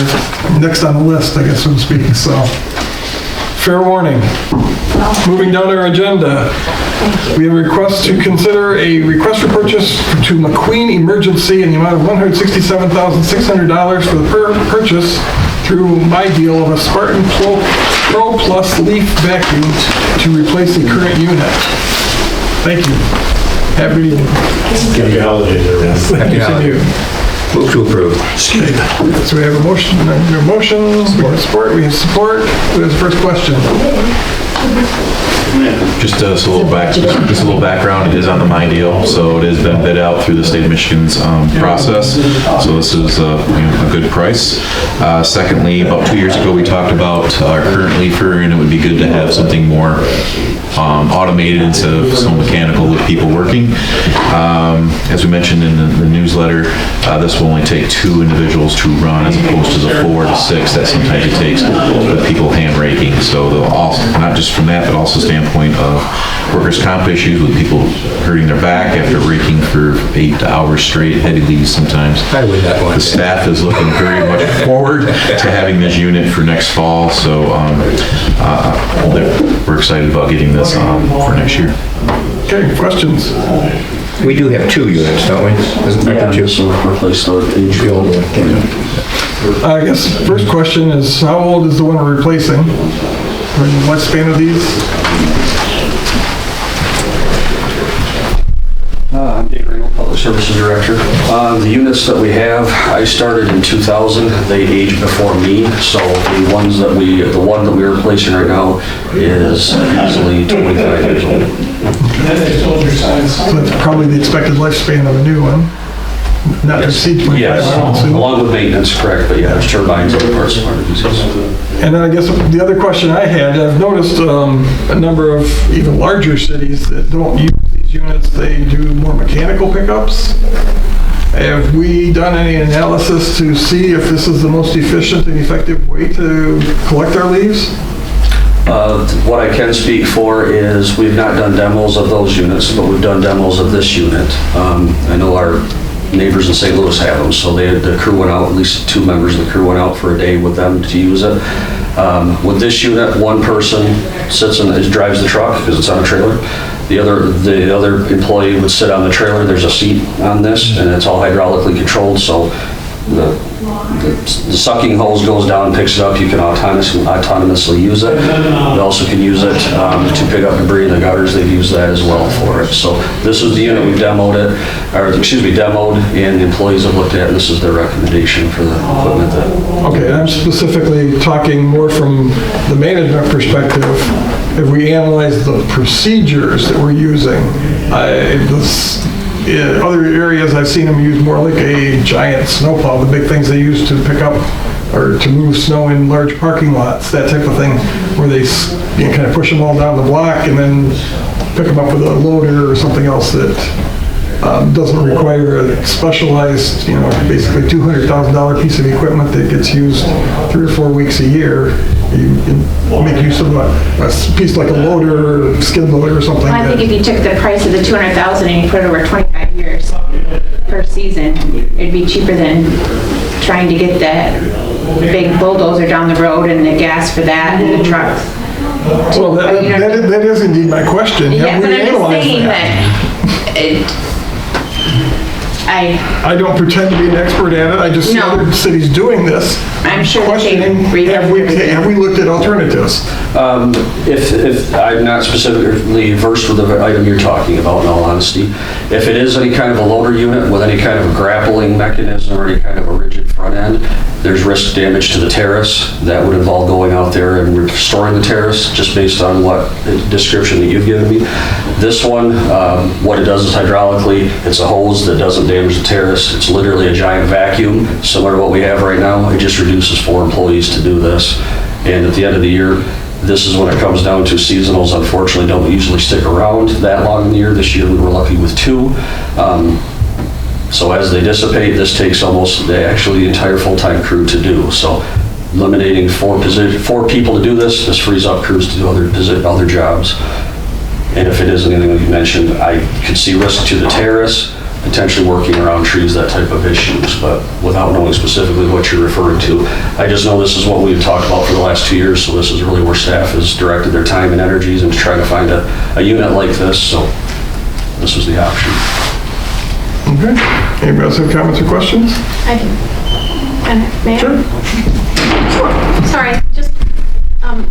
next on the list, I guess, so to speak. So, fair warning. Moving down our agenda, we have a request to consider a request for purchase to McQueen Emergency in the amount of $167,600 for the purchase through my deal of a Spartan Pro Plus leaf vacuum to replace the current unit. Thank you. Happy evening. Happy holidays, everyone. Thank you. Same to you. Move to approve. Okay. So we have a motion, we have support, we have support. Who has the first question? Just a little background, it is on the My Deal, so it has been bid out through the state of Michigan's process, so this is a good price. Secondly, about 2 years ago, we talked about our current leafer, and it would be good to have something more automated instead of so mechanical with people working. As we mentioned in the newsletter, this will only take 2 individuals to run as opposed to the 4 to 6 that sometimes it takes with people hand raking. So they'll also, not just from that, but also standpoint of workers' comp issues with people hurting their back after raking for 8 hours straight, head leaves sometimes. I would not want The staff is looking very much forward to having this unit for next fall, so we're excited about getting this for next year. Okay, questions? We do have 2 units, don't we? Isn't there two? So replace the old one. I guess first question is, how old is the one we're replacing? What span of these? I'm Dave Ringel, Public Services Director. The units that we have, I started in 2000. They aged before me, so the one that we're replacing right now is easily 25 years old. So that's probably the expected lifespan of a new one. Not to exceed 25, Yes, I would assume. along with maintenance, correct, but yeah, there's turbines and other parts of our disease. And then I guess the other question I had, I've noticed a number of even larger cities that don't use these units, they do more mechanical pickups. Have we done any analysis to see if this is the most efficient and effective way to collect our leaves? What I can speak for is we've not done demos of those units, but we've done demos of this unit. I know our neighbors in St. Louis have them, so the crew went out, at least 2 members of the crew went out for a day with them to use it. With this unit, one person drives the truck because it's on a trailer. The other employee would sit on the trailer. There's a seat on this, and it's all hydraulically controlled, so the sucking hose goes down, picks it up. You can autonomously use it. You also can use it to pick up debris in the gutters. They've used that as well for it. So this is the unit we've demoed, and the employees have looked at, and this is their recommendation for the equipment. Okay, I'm specifically talking more from the management perspective. If we analyze the procedures that we're using, in other areas, I've seen them use more like a giant snowplow, the big things they use to pick up or to move snow in large parking lots, that type of thing, where they kind of push them all down the block and then pick them up with a loader or something else that doesn't require a specialized, basically $200,000 piece of equipment that gets used 3 or 4 weeks a year. You can make use of a piece like a loader or skid loader or something. I think if you took the price of the 200,000 and you put it over 25 years per season, it'd be cheaper than trying to get that big bulldozer down the road and the gas for that and the trucks. Well, that is indeed my question. Yeah, Have but we I'm just analyzed saying that? I I don't pretend to be an expert at it, I just see No. other cities doing this. I'm sure that they Questioning, read have we looked at alternatives? If I'm not specifically versed with the item you're talking about, in all honesty, if it is any kind of a loader unit with any kind of a grappling mechanism or any kind of a rigid front end, there's risk damage to the terrace. That would involve going out there and restoring the terrace, just based on what the description that you've given me. This one, what it does is hydraulically, it's a hose that doesn't damage the terrace. It's literally a giant vacuum, similar to what we have right now. It just reduces 4 employees to do this. And at the end of the year, this is when it comes down to seasonals, unfortunately, don't usually stick around that long in the year. This year we were lucky with 2. So as they dissipate, this takes almost actually the entire full-time crew to do. So eliminating 4 people to do this frees up crews to do other jobs. And if it is anything that you mentioned, I could see risk to the terrace, potentially working around trees, that type of issues, but without knowing specifically what you're referring to. I just know this is what we've talked about for the last 2 years, so this is really where staff has directed their time and energies into trying to find a unit like this, so this was the option. Okay. Anybody else have comments or questions? I do. May I? Sure. Sorry, just,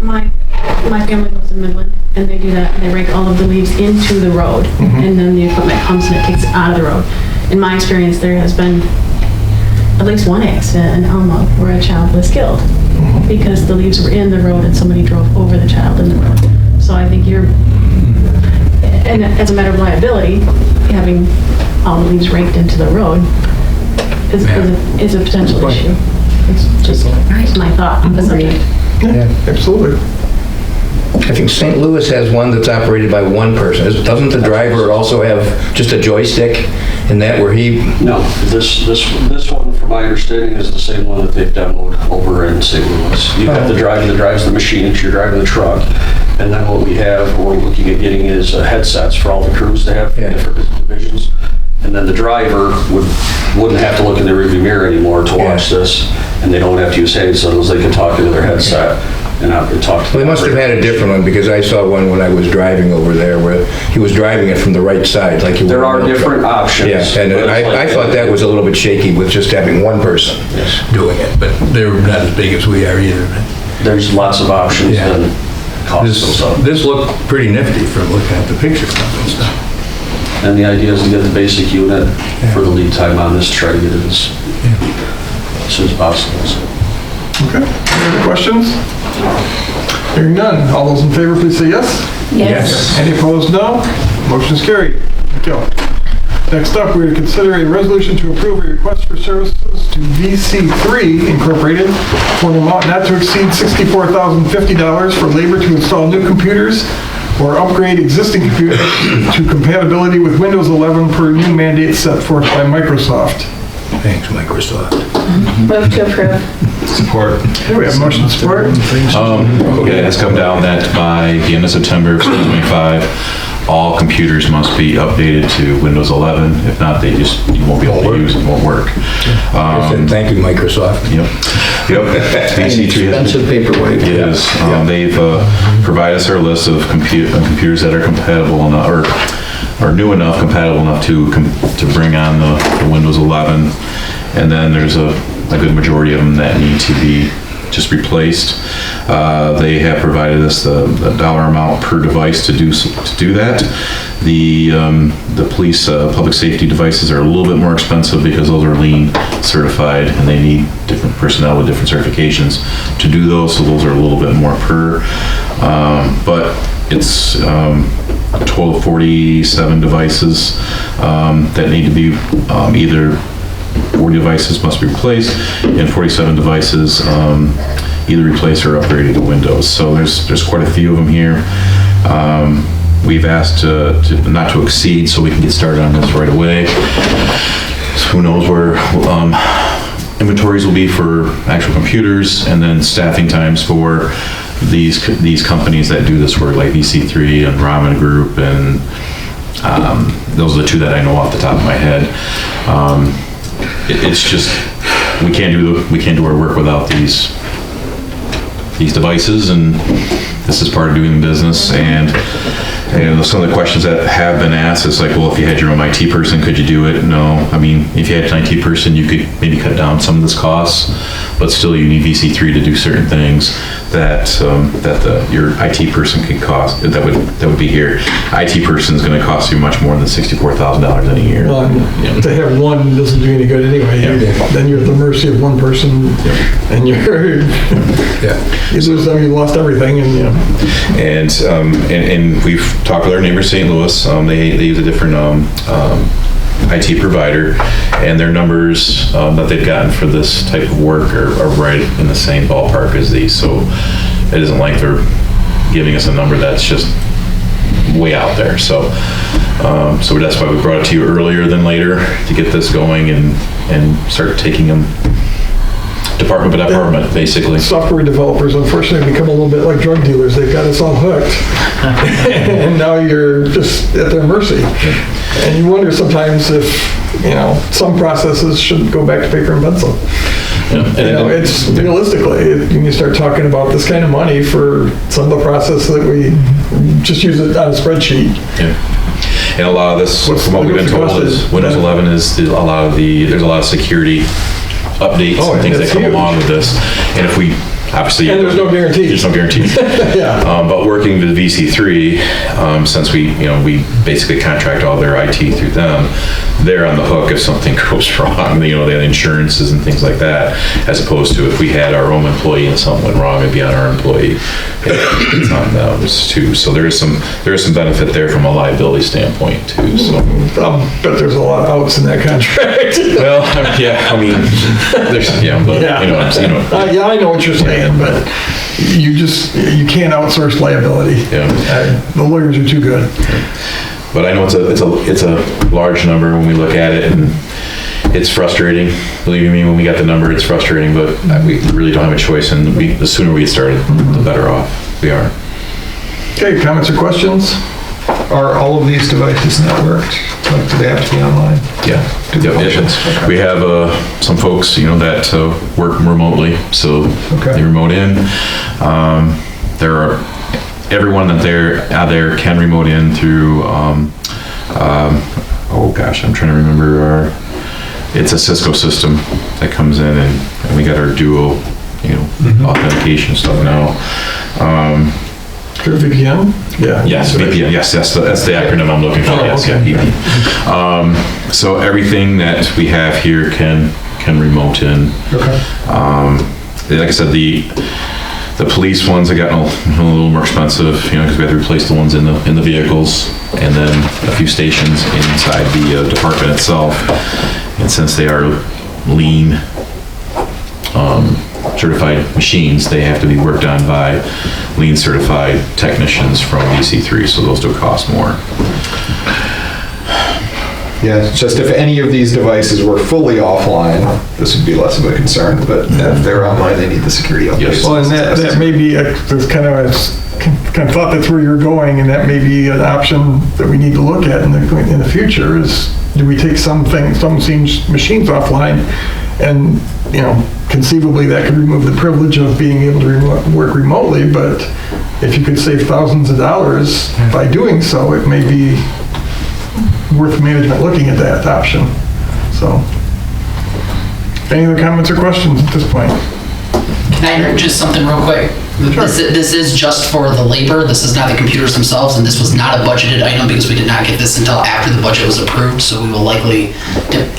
my family lives in Midland, and they do that, they rake all of the leaves into the road, and then the equipment comes and it takes it out of the road. In my experience, there has been at least one accident in Elma where a child was killed because the leaves were in the road and somebody drove over the child in the road. So I think and as a matter of liability, having all the leaves raked into the road is a potential issue. It's just my thought on the subject. Yeah, absolutely. I think St. Louis has one that's operated by one person. Doesn't the driver also have just a joystick in that where he... No, this one, from my understanding, is the same one that they've demoed over in St. Louis. You have the driver that drives the machine, if you're driving the truck, and then what we're looking at getting is headsets for all the crews to have different divisions. And then the driver wouldn't have to look in the rearview mirror anymore to watch this, and they don't have to use headsets, they can talk into their headset and talk to Well, they must have had a different one, because I saw one when I was driving over there where he was driving it from the right side, like you There are different options. Yeah, and I thought that was a little bit shaky with just having one person doing it, but they're not as big as we are either. There's lots of options and costs goes up. This looked pretty nifty from looking at the pictures and stuff. And the idea is to get the basic unit for the lead time on this, try to get it as soon as possible. So. Okay. Any other questions? Hearing none. All those in favor, please say yes. Yes. Any opposed, no. Motion's carried. Thank you. Next up, we're to consider a resolution to approve a request for services to VC3 Incorporated for an amount not to exceed $64,050 for labor to install new computers or upgrade existing computers to compatibility with Windows 11 per new mandate set forth by Microsoft. Thanks, Microsoft. Move to approve. Support. Okay, we have motion support. Okay, it has come down that by the end of September 2025, all computers must be updated to Windows 11. If not, you won't be able to use it, won't work. Thank you, Microsoft. Yep. VC3 Expensive paperweight. It is. They've provided us our list of computers that are compatible enough, or new enough, compatible enough to bring on the Windows 11. And then there's a good majority of them that need to be just replaced. They have provided us the dollar amount per device to do that. The police public safety devices are a little bit more expensive because those are lean certified and they need different personnel with different certifications to do those, so those are a little bit more per. But it's a total of 47 devices that need to be either 40 devices must be replaced and 47 devices either replaced or upgraded to Windows. So there's quite a few of them here. We've asked to not to exceed so we can get started on this right away. So who knows where inventories will be for actual computers, and then staffing times for these companies that do this work, like VC3 and Ramen Group, and those are the two that I know off the top of my head. It's just we can't do our work without these devices, and this is part of doing business. And some of the questions that have been asked is like, well, if you had your own IT person, could you do it? No. I mean, if you had an IT person, you could maybe cut down some of this costs, but still you need VC3 to do certain things that your IT person could cost. That would be here. IT person is going to cost you much more than $64,000 in a year. Well, to have one doesn't do any good anyway. Then you're at the mercy of one person, and you're you lose them, you lost everything, and and we've talked with our neighbor St. Louis. They use a different IT provider, and their numbers that they've gotten for this type of work are right in the same ballpark as these. So it isn't like they're giving us a number that's just way out there. So that's why we brought it to you earlier than later to get this going and start taking them department by department, basically. Software developers, unfortunately, become a little bit like drug dealers. They've got us all hooked, and now you're just at their mercy. And you wonder sometimes if, some processes should go back to paper and pencil. It's realistically, when you start talking about this kind of money for some of the process that we just use it on a spreadsheet. Yeah. And a lot of this, from what we've been told, is Windows 11 is there's a lot of security updates and things that come along with this. And if we, obviously... And there's no guarantee. There's no guarantee. But working with VC3, since we basically contract all their IT through them, they're on the hook if something goes wrong. They have insurances and things like that, as opposed to if we had our own employee and something went wrong, it'd be on our employee. It's on them too. So there is some benefit there from a liability standpoint too. So I'll bet there's a lot of outs in that contract. Well, I know what you're saying, but you can't outsource liability. The lawyers are too good. But I know it's a large number when we look at it, and it's frustrating. Believe me, when we got the number, it's frustrating, but we really don't have a choice, and the sooner we get started, the better off we are. Okay, comments or questions? Are all of these devices networked? Like, do they have to be online? Yeah. We have some folks, that work remotely, so they remote in. There are everyone that out there can remote in through. I'm trying to remember it's a Cisco system that comes in, and we got our dual, authentication stuff now. Through VPN? Yeah. Yes, VPN. Yes, that's the acronym I'm looking for. VPN. So everything that we have here can remote in. Okay. Like I said, the police ones have gotten a little more expensive, because we had to replace the ones in the vehicles, and then a few stations inside the department itself. And since they are lean certified machines, they have to be worked on by lean certified technicians from VC3, so those do cost more. Yeah, just if any of these devices were fully offline, this would be less of a concern, but if they're online, they need the security updates. Yes. Well, and that may be, there's kind of thought that's where you're going, and that may be an option that we need to look at in the future is, do we take some machines offline, and conceivably that could remove the privilege of being able to work remotely, but if you could save thousands of dollars by doing so, it may be worth management looking at that option. So, any other comments or questions at this point? Can I interrupt just something real quick? Sure. This is just for the labor. This is not the computers themselves, and this was not a budgeted item because we did not get this until after the budget was approved. So we will likely,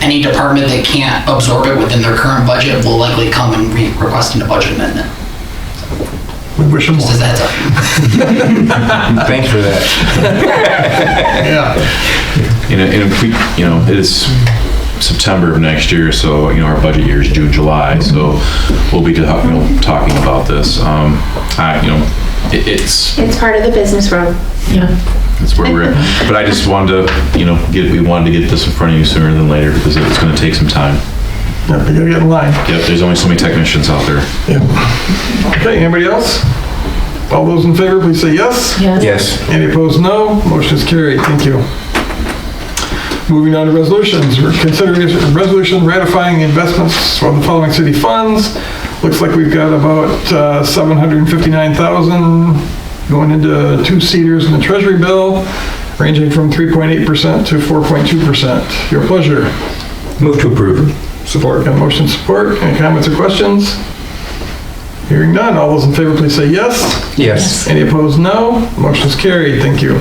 any department that can't absorb it within their current budget will likely come and requesting a budget amendment. Wish them Just as luck. that's up. Thanks for that. Yeah. And if we, it is September of next year, so, our budget year is June, July, so we'll be, talking about this. It's part of the business road. Yeah. That's where we're at. But I just wanted to, we wanted to get this in front of you sooner than later because it's gonna take some time. Yeah, we gotta get in line. Yep, there's only so many technicians out there. Yeah. Okay, anybody else? All those in favor, please say yes. Yes. Yes. Any opposed, no. Motion is carried. Thank you. Moving on to resolutions. We're considering a resolution ratifying investments from the following city funds. Looks like we've got about 759,000 going into two-seaters in the treasury bill, ranging from 3.8% to 4.2%. Your pleasure. Move to approve. Support. Got motion support. Any comments or questions? Hearing none. All those in favor, please say yes. Yes. Any opposed, no. Motion is carried. Thank you.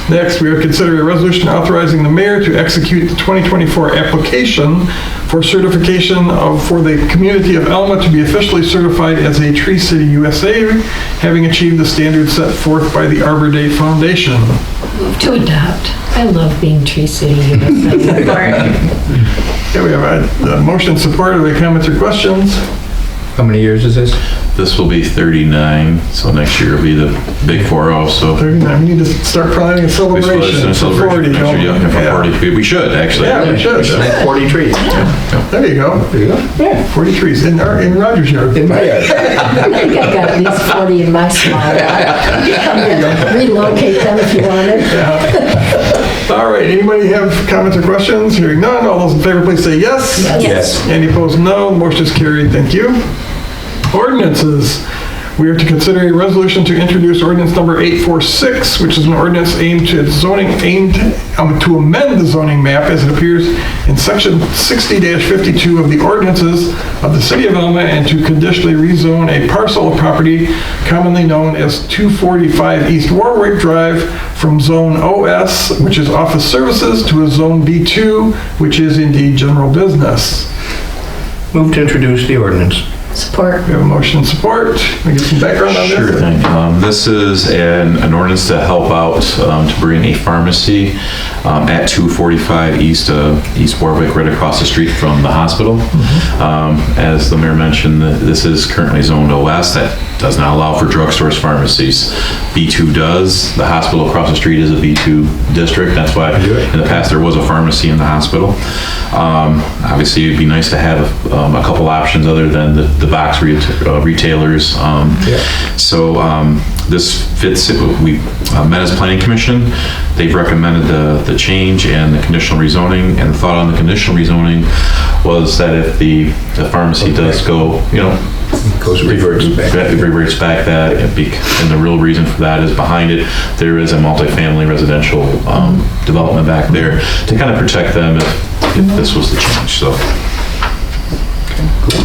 Next, we are considering a resolution authorizing the mayor to execute the 2024 application for certification for the community of Alma to be officially certified as a Tree City USA, having achieved the standards set forth by the Arbor Day Foundation. Move to adopt. I love being Tree City USA. Okay, we have a motion and support. Are there any comments or questions? How many years is this? This will be 39, so next year will be the big 4-0, so. 39. We need to start planning a celebration for 40. Next year, yeah, for 40. We should, actually. Yeah, we should. Plant 40 trees. There you go. There you go. Yeah. 40 trees in Roger's yard. In my yard. I think I've got at least 40 in my small lot. Relocate them if you wanted. All right, anybody have comments or questions? Hearing none, all those in favor, please say yes. Yes. Any opposed, no. Motion is carried. Thank you. Ordinances. We are to consider a resolution to introduce ordinance number 846, which is an ordinance aimed to amend the zoning map as it appears in section 60-52 of the ordinances of the city of Alma and to conditionally rezone a parcel of property commonly known as 245 East Warwick Drive from zone OS, which is office services, to a zone B2, which is indeed general business. Move to introduce the ordinance. Support. We have a motion and support. Can we get some background on this? Sure thing. This is an ordinance to help out to bring a pharmacy at 245 East Warwick, right across the street from the hospital. As the mayor mentioned, this is currently zoned OS. That does not allow for drugstores, pharmacies. B2 does. The hospital across the street is a B2 district. That's why in the past there was a pharmacy in the hospital. Obviously, it'd be nice to have a couple options other than the box retailers. So this fits, we met as planning commission. They've recommended the change and the conditional rezoning, and the thought on the conditional rezoning was that if the pharmacy does go, reverts back that, and the real reason for that is behind it, there is a multifamily residential development back there to kind of protect them if this was the change, so.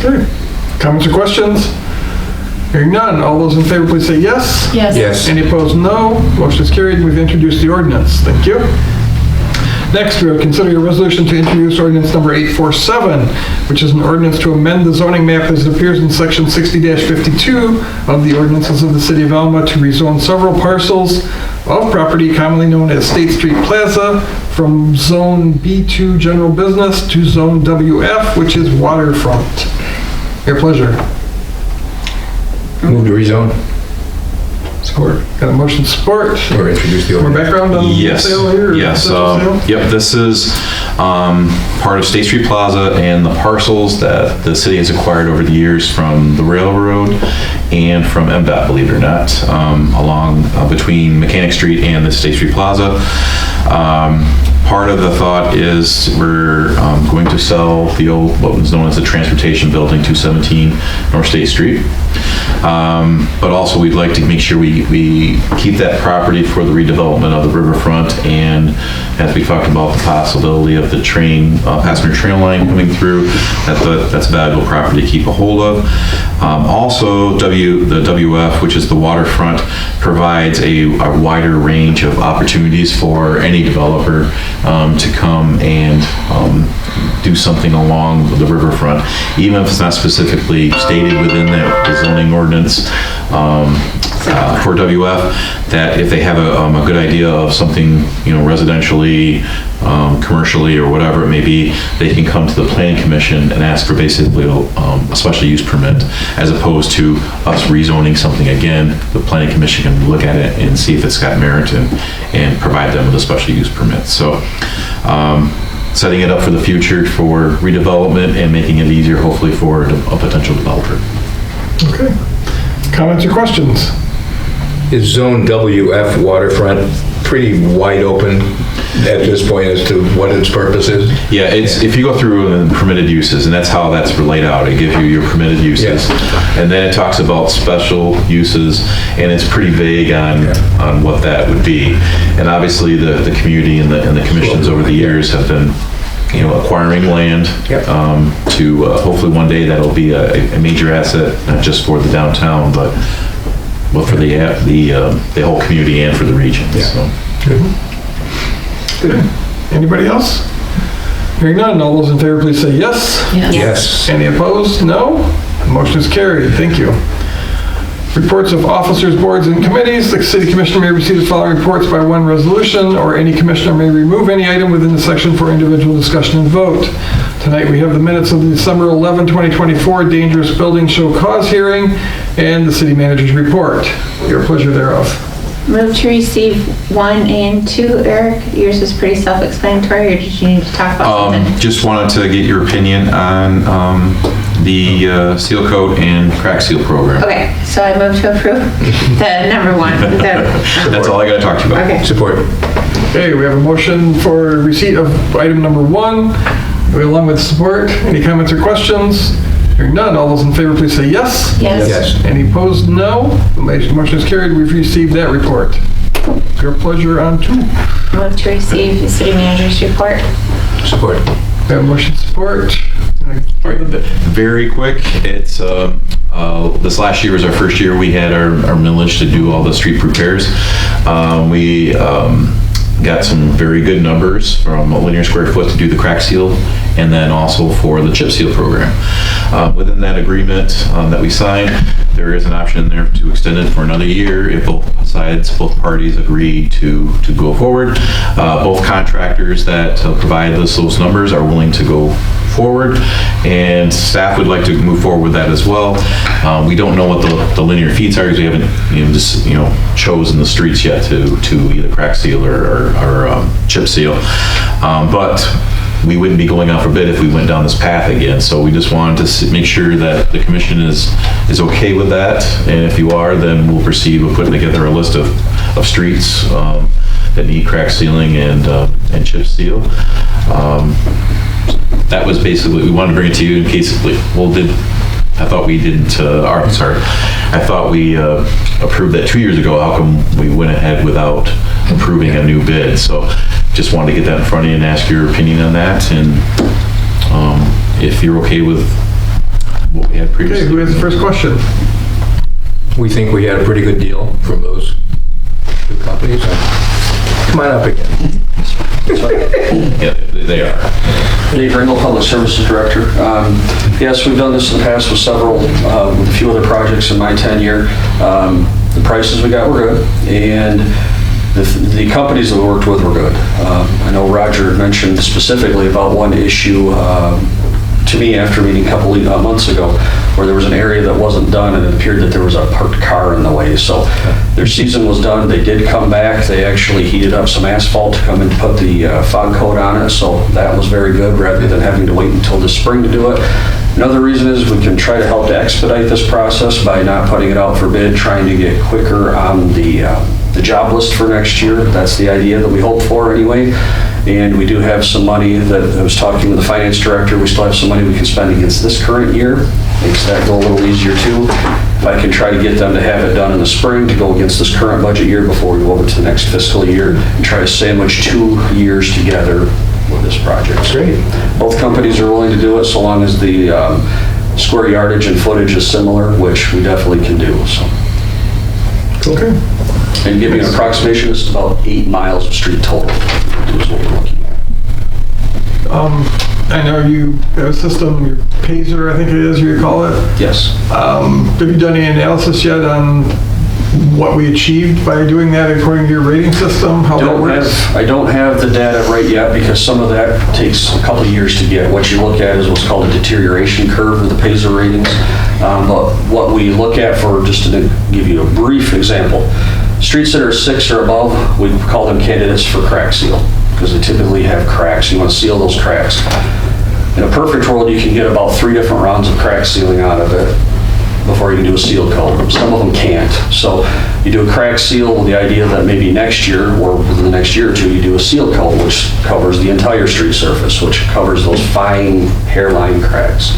Okay. Comments or questions? Hearing none, all those in favor, please say yes. Yes. Yes. Any opposed, no. Motion is carried. We've introduced the ordinance. Thank you. Next, we are considering a resolution to introduce ordinance number 847, which is an ordinance to amend the zoning map as it appears in section 60-52 of the ordinances of the city of Alma to rezone several parcels of property commonly known as State Street Plaza from zone B2 general business to zone WF, which is waterfront. Your pleasure. Move to rezone. Support. Got a motion support. Or introduce the More ordinance. background on the Yes, sale here? yes. Residential sale? Yep, this is part of State Street Plaza and the parcels that the city has acquired over the years from the railroad and from MDOT, believe it or not, along between Mechanic Street and the State Street Plaza. Part of the thought is we're going to sell the old, what was known as the Transportation Building, 217 North State Street. But also we'd like to make sure we keep that property for the redevelopment of the riverfront, and as we talked about the possibility of the train, passenger train line coming through, that's valuable property to keep a hold of. Also, the WF, which is the waterfront, provides a wider range of opportunities for any developer to come and do something along the riverfront, even if it's not specifically stated within the zoning ordinance for WF, that if they have a good idea of something, residentially, commercially, or whatever it may be, they can come to the planning commission and ask for basically a special use permit, as opposed to us rezoning something again. The planning commission can look at it and see if it's got merit and provide them with a special use permit. So, setting it up for the future for redevelopment and making it easier, hopefully, for a potential developer. Okay. Comments or questions? Is Zone WF waterfront pretty wide open at this point as to what its purpose is? Yeah, if you go through permitted uses, and that's how that's laid out, it gives you your permitted uses. And then it talks about special uses, and it's pretty vague on what that would be. And obviously, the community and the commissions over the years have been acquiring land to hopefully one day that'll be a major asset, not just for the downtown, but for the whole community and for the region. So. Good. Anybody else? Hearing none, all those in favor, please say yes. Yes. Any opposed? No. The motion is carried. Thank you. Reports of officers, boards, and committees. The city commissioner may receive the following reports by one resolution, or any commissioner may remove any item within the section for individual discussion and vote. Tonight we have the minutes of the December 11, 2024 dangerous building show cause hearing and the city manager's report. Your pleasure thereof. Move to receive 1 and 2, Eric. Yours is pretty self-explanatory, or did you need to talk about something? Just wanted to get your opinion on the seal coat and crack seal program. Okay, so I move to approve the number 1. That's all I got to talk to you about. Okay. Support. Okay, we have a motion for receipt of item number 1, along with support. Any comments or questions? Hearing none, all those in favor, please say yes. Yes. Any opposed, no. The motion is carried. We've received that report. Your pleasure on 2. Move to receive the city manager's report. Support. We have motion support. Very quick, it's this last year was our first year we had our millage to do all the street repairs. We got some very good numbers from a linear square foot to do the crack seal, and then also for the chip seal program. Within that agreement that we signed, there is an option in there to extend it for another year if both parties agree to go forward. Both contractors that provide those numbers are willing to go forward, and staff would like to move forward with that as well. We don't know what the linear feet are because we haven't chosen the streets yet to either crack seal or chip seal, but we wouldn't be going out for bid if we went down this path again. So we just wanted to make sure that the commission is okay with that, and if you are, then we'll proceed with putting together a list of streets that need crack sealing and chip seal. That was basically, we wanted to bring it to you in case, I thought we approved that 2 years ago. How come we went ahead without approving a new bid? So just wanted to get that in front of you and ask your opinion on that, and if you're okay with what we had previously. Okay, who has the first question? We think we had a pretty good deal from those 2 companies. Come on up again. Yeah, they are. Dave Ringel, Public Services Director. Yes, we've done this in the past with with a few other projects in my tenure. The prices we got were good, and the companies that we worked with were good. I know Roger had mentioned specifically about one issue to me after meeting a couple of months ago, where there was an area that wasn't done and it appeared that there was a parked car in the way. So their season was done. They did come back. They actually heated up some asphalt to come and put the fog coat on it. So that was very good rather than having to wait until the spring to do it. Another reason is we can try to help to expedite this process by not putting it out for bid, trying to get quicker on the job list for next year. That's the idea that we hope for anyway. And we do have some money that I was talking with the finance director. We still have some money we can spend against this current year. Makes that go a little easier too. If I can try to get them to have it done in the spring to go against this current budget year before we go over to the next fiscal year and try to sandwich 2 years together with this project. Great. Both companies are willing to do it so long as the square yardage and footage is similar, which we definitely can do. So. Okay. And give you an approximation, it's about 8 miles of street total is what we're looking at. I know you have a system, your Pazer, I think it is, you call it. Yes. Have you done any analysis yet on what we achieved by doing that according to your rating system? How that works? I don't have the data right yet because some of that takes a couple of years to get. What you look at is what's called a deterioration curve of the Pazer ratings. But what we look at, for just to give you a brief example, streets that are 6 or above, we call them candidates for crack seal because they typically have cracks. You want to seal those cracks. In a perfect world, you can get about 3 different rounds of crack sealing out of it before you can do a seal coat. Some of them can't. So you do a crack seal with the idea that maybe next year or within the next year or two, you do a seal coat, which covers the entire street surface, which covers those fine hairline cracks.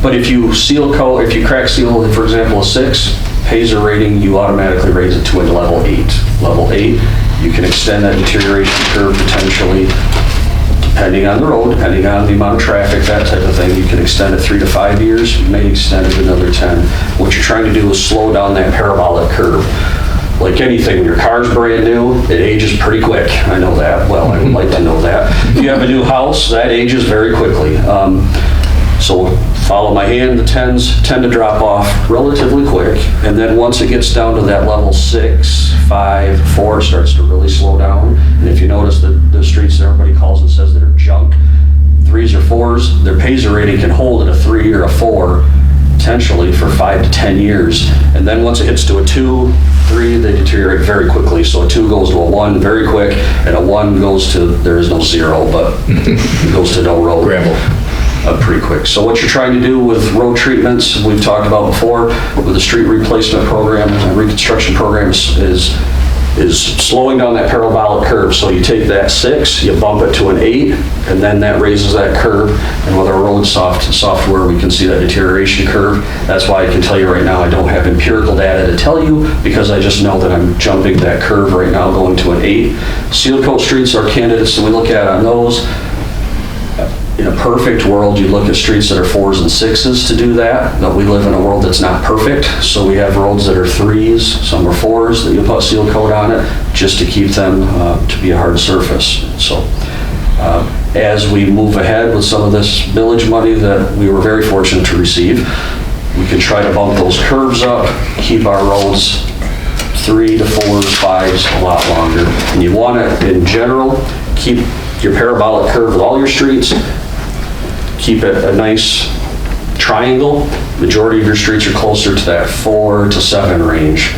But if you seal coat, if you crack seal, for example, a 6, Pazer rating, you automatically raise it to a level 8. Level 8, you can extend that deterioration curve potentially, depending on the road, depending on the amount of traffic, that type of thing. You can extend it 3 to 5 years, you may extend it another 10. What you're trying to do is slow down that parabolic curve. Like anything, when your car's brand new, it ages pretty quick. I know that. Well, I would like to know that. If you have a new house, that ages very quickly. So follow my hand, the 10s tend to drop off relatively quick. And then once it gets down to that level 6, 5, 4, it starts to really slow down. And if you notice the streets that everybody calls and says that are junk, 3s or 4s, their Pazer rating can hold at a 3 or a 4, potentially for 5 to 10 years. And then once it gets to a 2, 3, they deteriorate very quickly. So a 2 goes to a 1 very quick, and a 1 goes to, there is no 0, but it goes to no road. Gravel. Pretty quick. So what you're trying to do with road treatments, we've talked about before, with the street replacement program and reconstruction programs, is slowing down that parabolic curve. So you take that 6, you bump it to an 8, and then that raises that curve. And with our road software, we can see that deterioration curve. That's why I can tell you right now, I don't have empirical data to tell you, because I just know that I'm jumping that curve right now, going to an 8. Seal coat streets are candidates that we look at on those. In a perfect world, you look at streets that are 4s and 6s to do that, but we live in a world that's not perfect, so we have roads that are 3s, some are 4s, that you put seal coat on it, just to keep them to be a hard surface. So as we move ahead with some of this village money that we were very fortunate to receive, we can try to bump those curves up, keep our roads 3 to 4s, 5s a lot longer. And you want to, in general, keep your parabolic curve with all your streets, keep it a nice triangle. Majority of your streets are closer to that 4 to 7 range.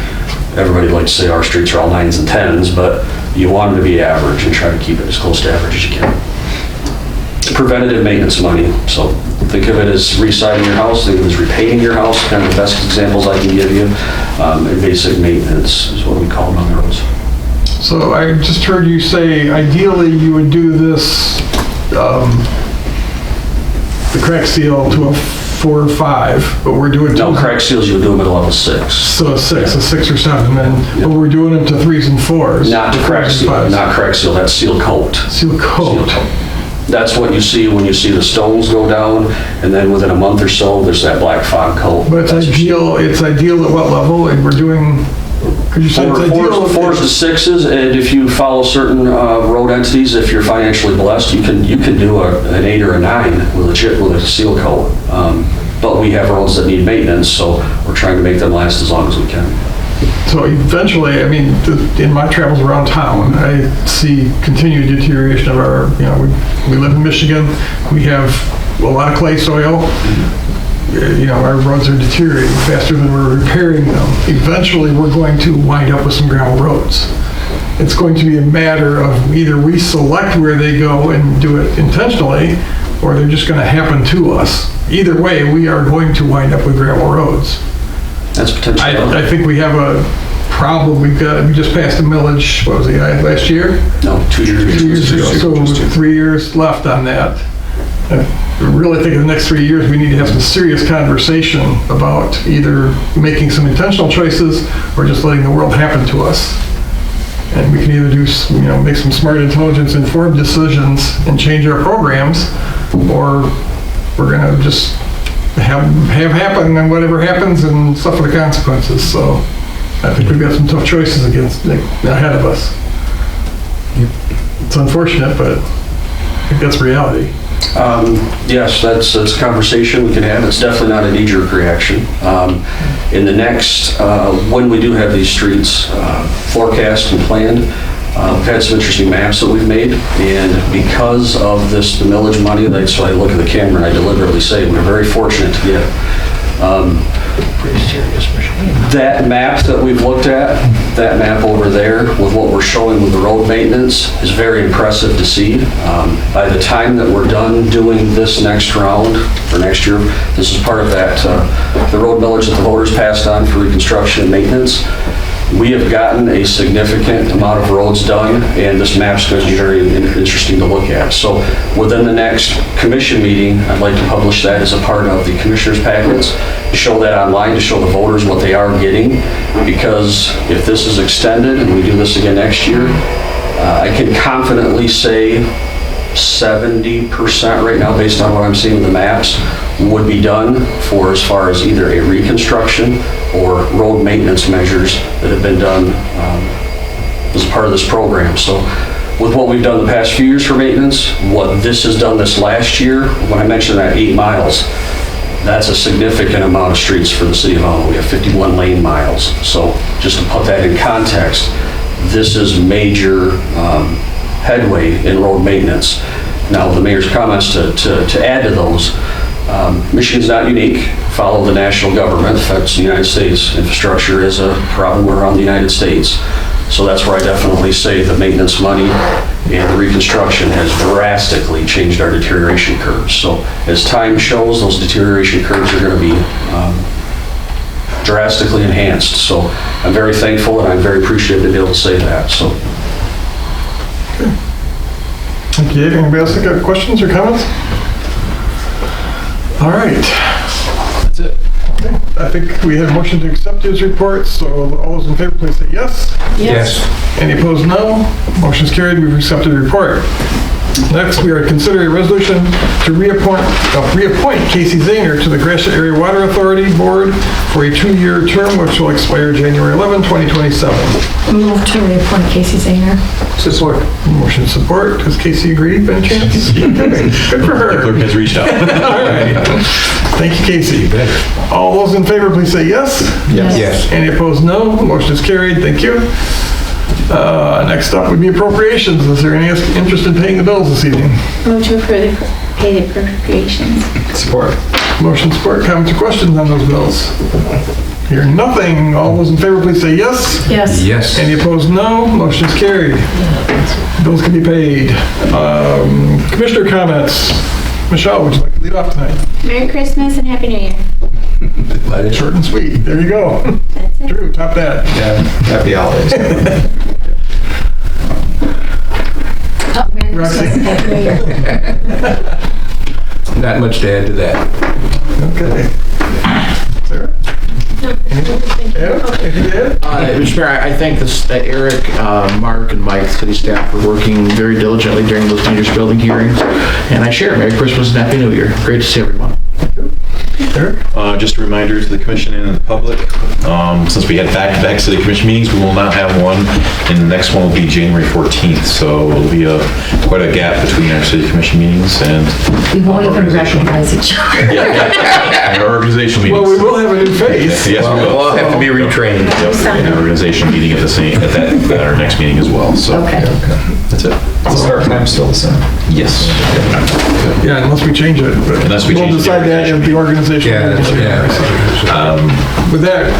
Everybody likes to say our streets are all 9s and 10s, but you want them to be average and try to keep it as close to average as you can. Preventative maintenance money. So think of it as re-siding your house, think of it as repainting your house, kind of the best examples I can give you. And basic maintenance is what we call them on the roads. So I just heard you say ideally you would do this, the crack seal to a 4 or 5, but we're doing... No, crack seals, you would do them at a level 6. So a 6 or 7, but we're doing them to 3s and 4s. Not to crack seal, not crack seal, that's seal coat. Seal coat. That's what you see when you see the stones go down, and then within a month or so, there's that black fog coat. But it's ideal at what level? And we're doing... Could you say it's ideal? 4s to 6s, and if you follow certain road entities, if you're financially blessed, you can do an 8 or a 9 with a seal coat. But we have roads that need maintenance, so we're trying to make them last as long as we can. So eventually, I mean, in my travels around town, I see continued deterioration of our, we live in Michigan, we have a lot of clay soil. Our roads are deteriorating faster than we're repairing them. Eventually, we're going to wind up with some gravel roads. It's going to be a matter of either we select where they go and do it intentionally, or they're just going to happen to us. Either way, we are going to wind up with gravel roads. That's potentially. I think we have a problem. We just passed a millage, what was it, last year? No, 2 years. 2 years ago, so 3 years left on that. I really think in the next 3 years, we need to have some serious conversation about either making some intentional choices or just letting the world happen to us. And we can either do, make some smart, intelligence, informed decisions and change our programs, or we're gonna just have happen and whatever happens and suffer the consequences. So I think we've got some tough choices ahead of us. It's unfortunate, but I think that's reality. Yes, that's a conversation we can have. It's definitely not a knee-jerk reaction. In the next, when we do have these streets forecast and planned, we've had some interesting maps that we've made, and because of this, the millage money, that's why I look at the camera and I deliberately say we're very fortunate to get that map that we've looked at, that map over there with what we're showing with the road maintenance is very impressive to see. By the time that we're done doing this next round for next year, this is part of that, the road millage that the voters passed on for reconstruction and maintenance. We have gotten a significant amount of roads done, and this map's going to be very interesting to look at. So within the next commission meeting, I'd like to publish that as a part of the commissioners' packets, to show that online, to show the voters what they are getting, because if this is extended and we do this again next year, I can confidently say 70% right now, based on what I'm seeing in the maps, would be done for as far as either a reconstruction or road maintenance measures that have been done as part of this program. So with what we've done the past few years for maintenance, what this has done this last year, when I mentioned that 8 miles, that's a significant amount of streets for the city of Alma. We have 51 lane miles. So just to put that in context, this is major headway in road maintenance. Now, the mayor's comments to add to those, Michigan's not unique. Follow the national government, affects the United States. Infrastructure is a problem around the United States. So that's where I definitely say the maintenance money and the reconstruction has drastically changed our deterioration curves. So as time shows, those deterioration curves are going to be drastically enhanced. So I'm very thankful and I'm very appreciative to be able to say that. So. Thank you. Anybody else got questions or comments? All right. That's it. Okay. I think we had a motion to accept his report, so all those in favor, please say yes. Yes. Any opposed, no. Motion's carried. We've accepted the report. Next, we are considering a resolution to reappoint Casey Zahner to the Gratiot Area Water Authority Board for a 2-year term, which will expire January 11, 2027. Move to reappoint Casey Zahner. Support. Motion support. Does Casey agree by any chance? Good for her. The clerk has reached out. All right. Thank you, Casey. All those in favor, please say yes. Yes. Any opposed, no. Motion is carried. Thank you. Next up would be appropriations. Is there any interest in paying the bills this evening? Move to approve pay the appropriations. Support. Motion support. Comments or questions on those bills? Hearing nothing. All those in favor, please say yes. Yes. Yes. Any opposed, no. Motion is carried. Bills can be paid. Commissioner comments. Michelle, would you like to lead off tonight? Merry Christmas and Happy New Year. Short and sweet. There you go. That's it. Drew, top that. Yeah, happy holidays. Merry Roxy. Christmas, Happy New Year. Not much to add to that. Okay. Sarah? Anything? Yeah, anything to add? Mr. Mayor, I thank Eric, Mark, and Mike, city staff, for working very diligently during those leaders building hearings. And I share Merry Christmas and Happy New Year. Great to see everyone. Eric? Just a reminder to the commission and the public, since we had back-to-back city commission meetings, we will not have one, and the next one will be January 14th, so it'll be quite a gap between our city commission meetings and We won't even recognize each other. and our organizational meetings. Well, we will have a new face. Yes, we We'll will. all have to be retrained. And our organization meeting at our next meeting as well, so. Okay. That's it. The start time's still the same. Yes. Yeah, unless we change it. But Unless we we'll change the decide that at the organization. With that,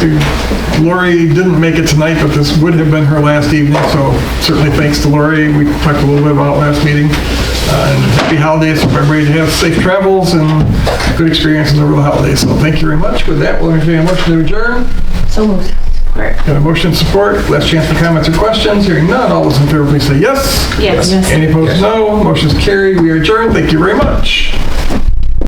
Lori didn't make it tonight, but this would have been her last evening, so certainly thanks to Lori. We talked a little bit about it last meeting. And happy holidays for everybody to have safe travels and good experiences over the holidays. So thank you very much. With that, we'll entertain a motion to adjourn. So moved. Got a motion and support. Last chance for comments or questions. Hearing none, all those in favor, please say yes. Yes. Yes. Any opposed, no. Motion's carried. We are adjourned. Thank you very much.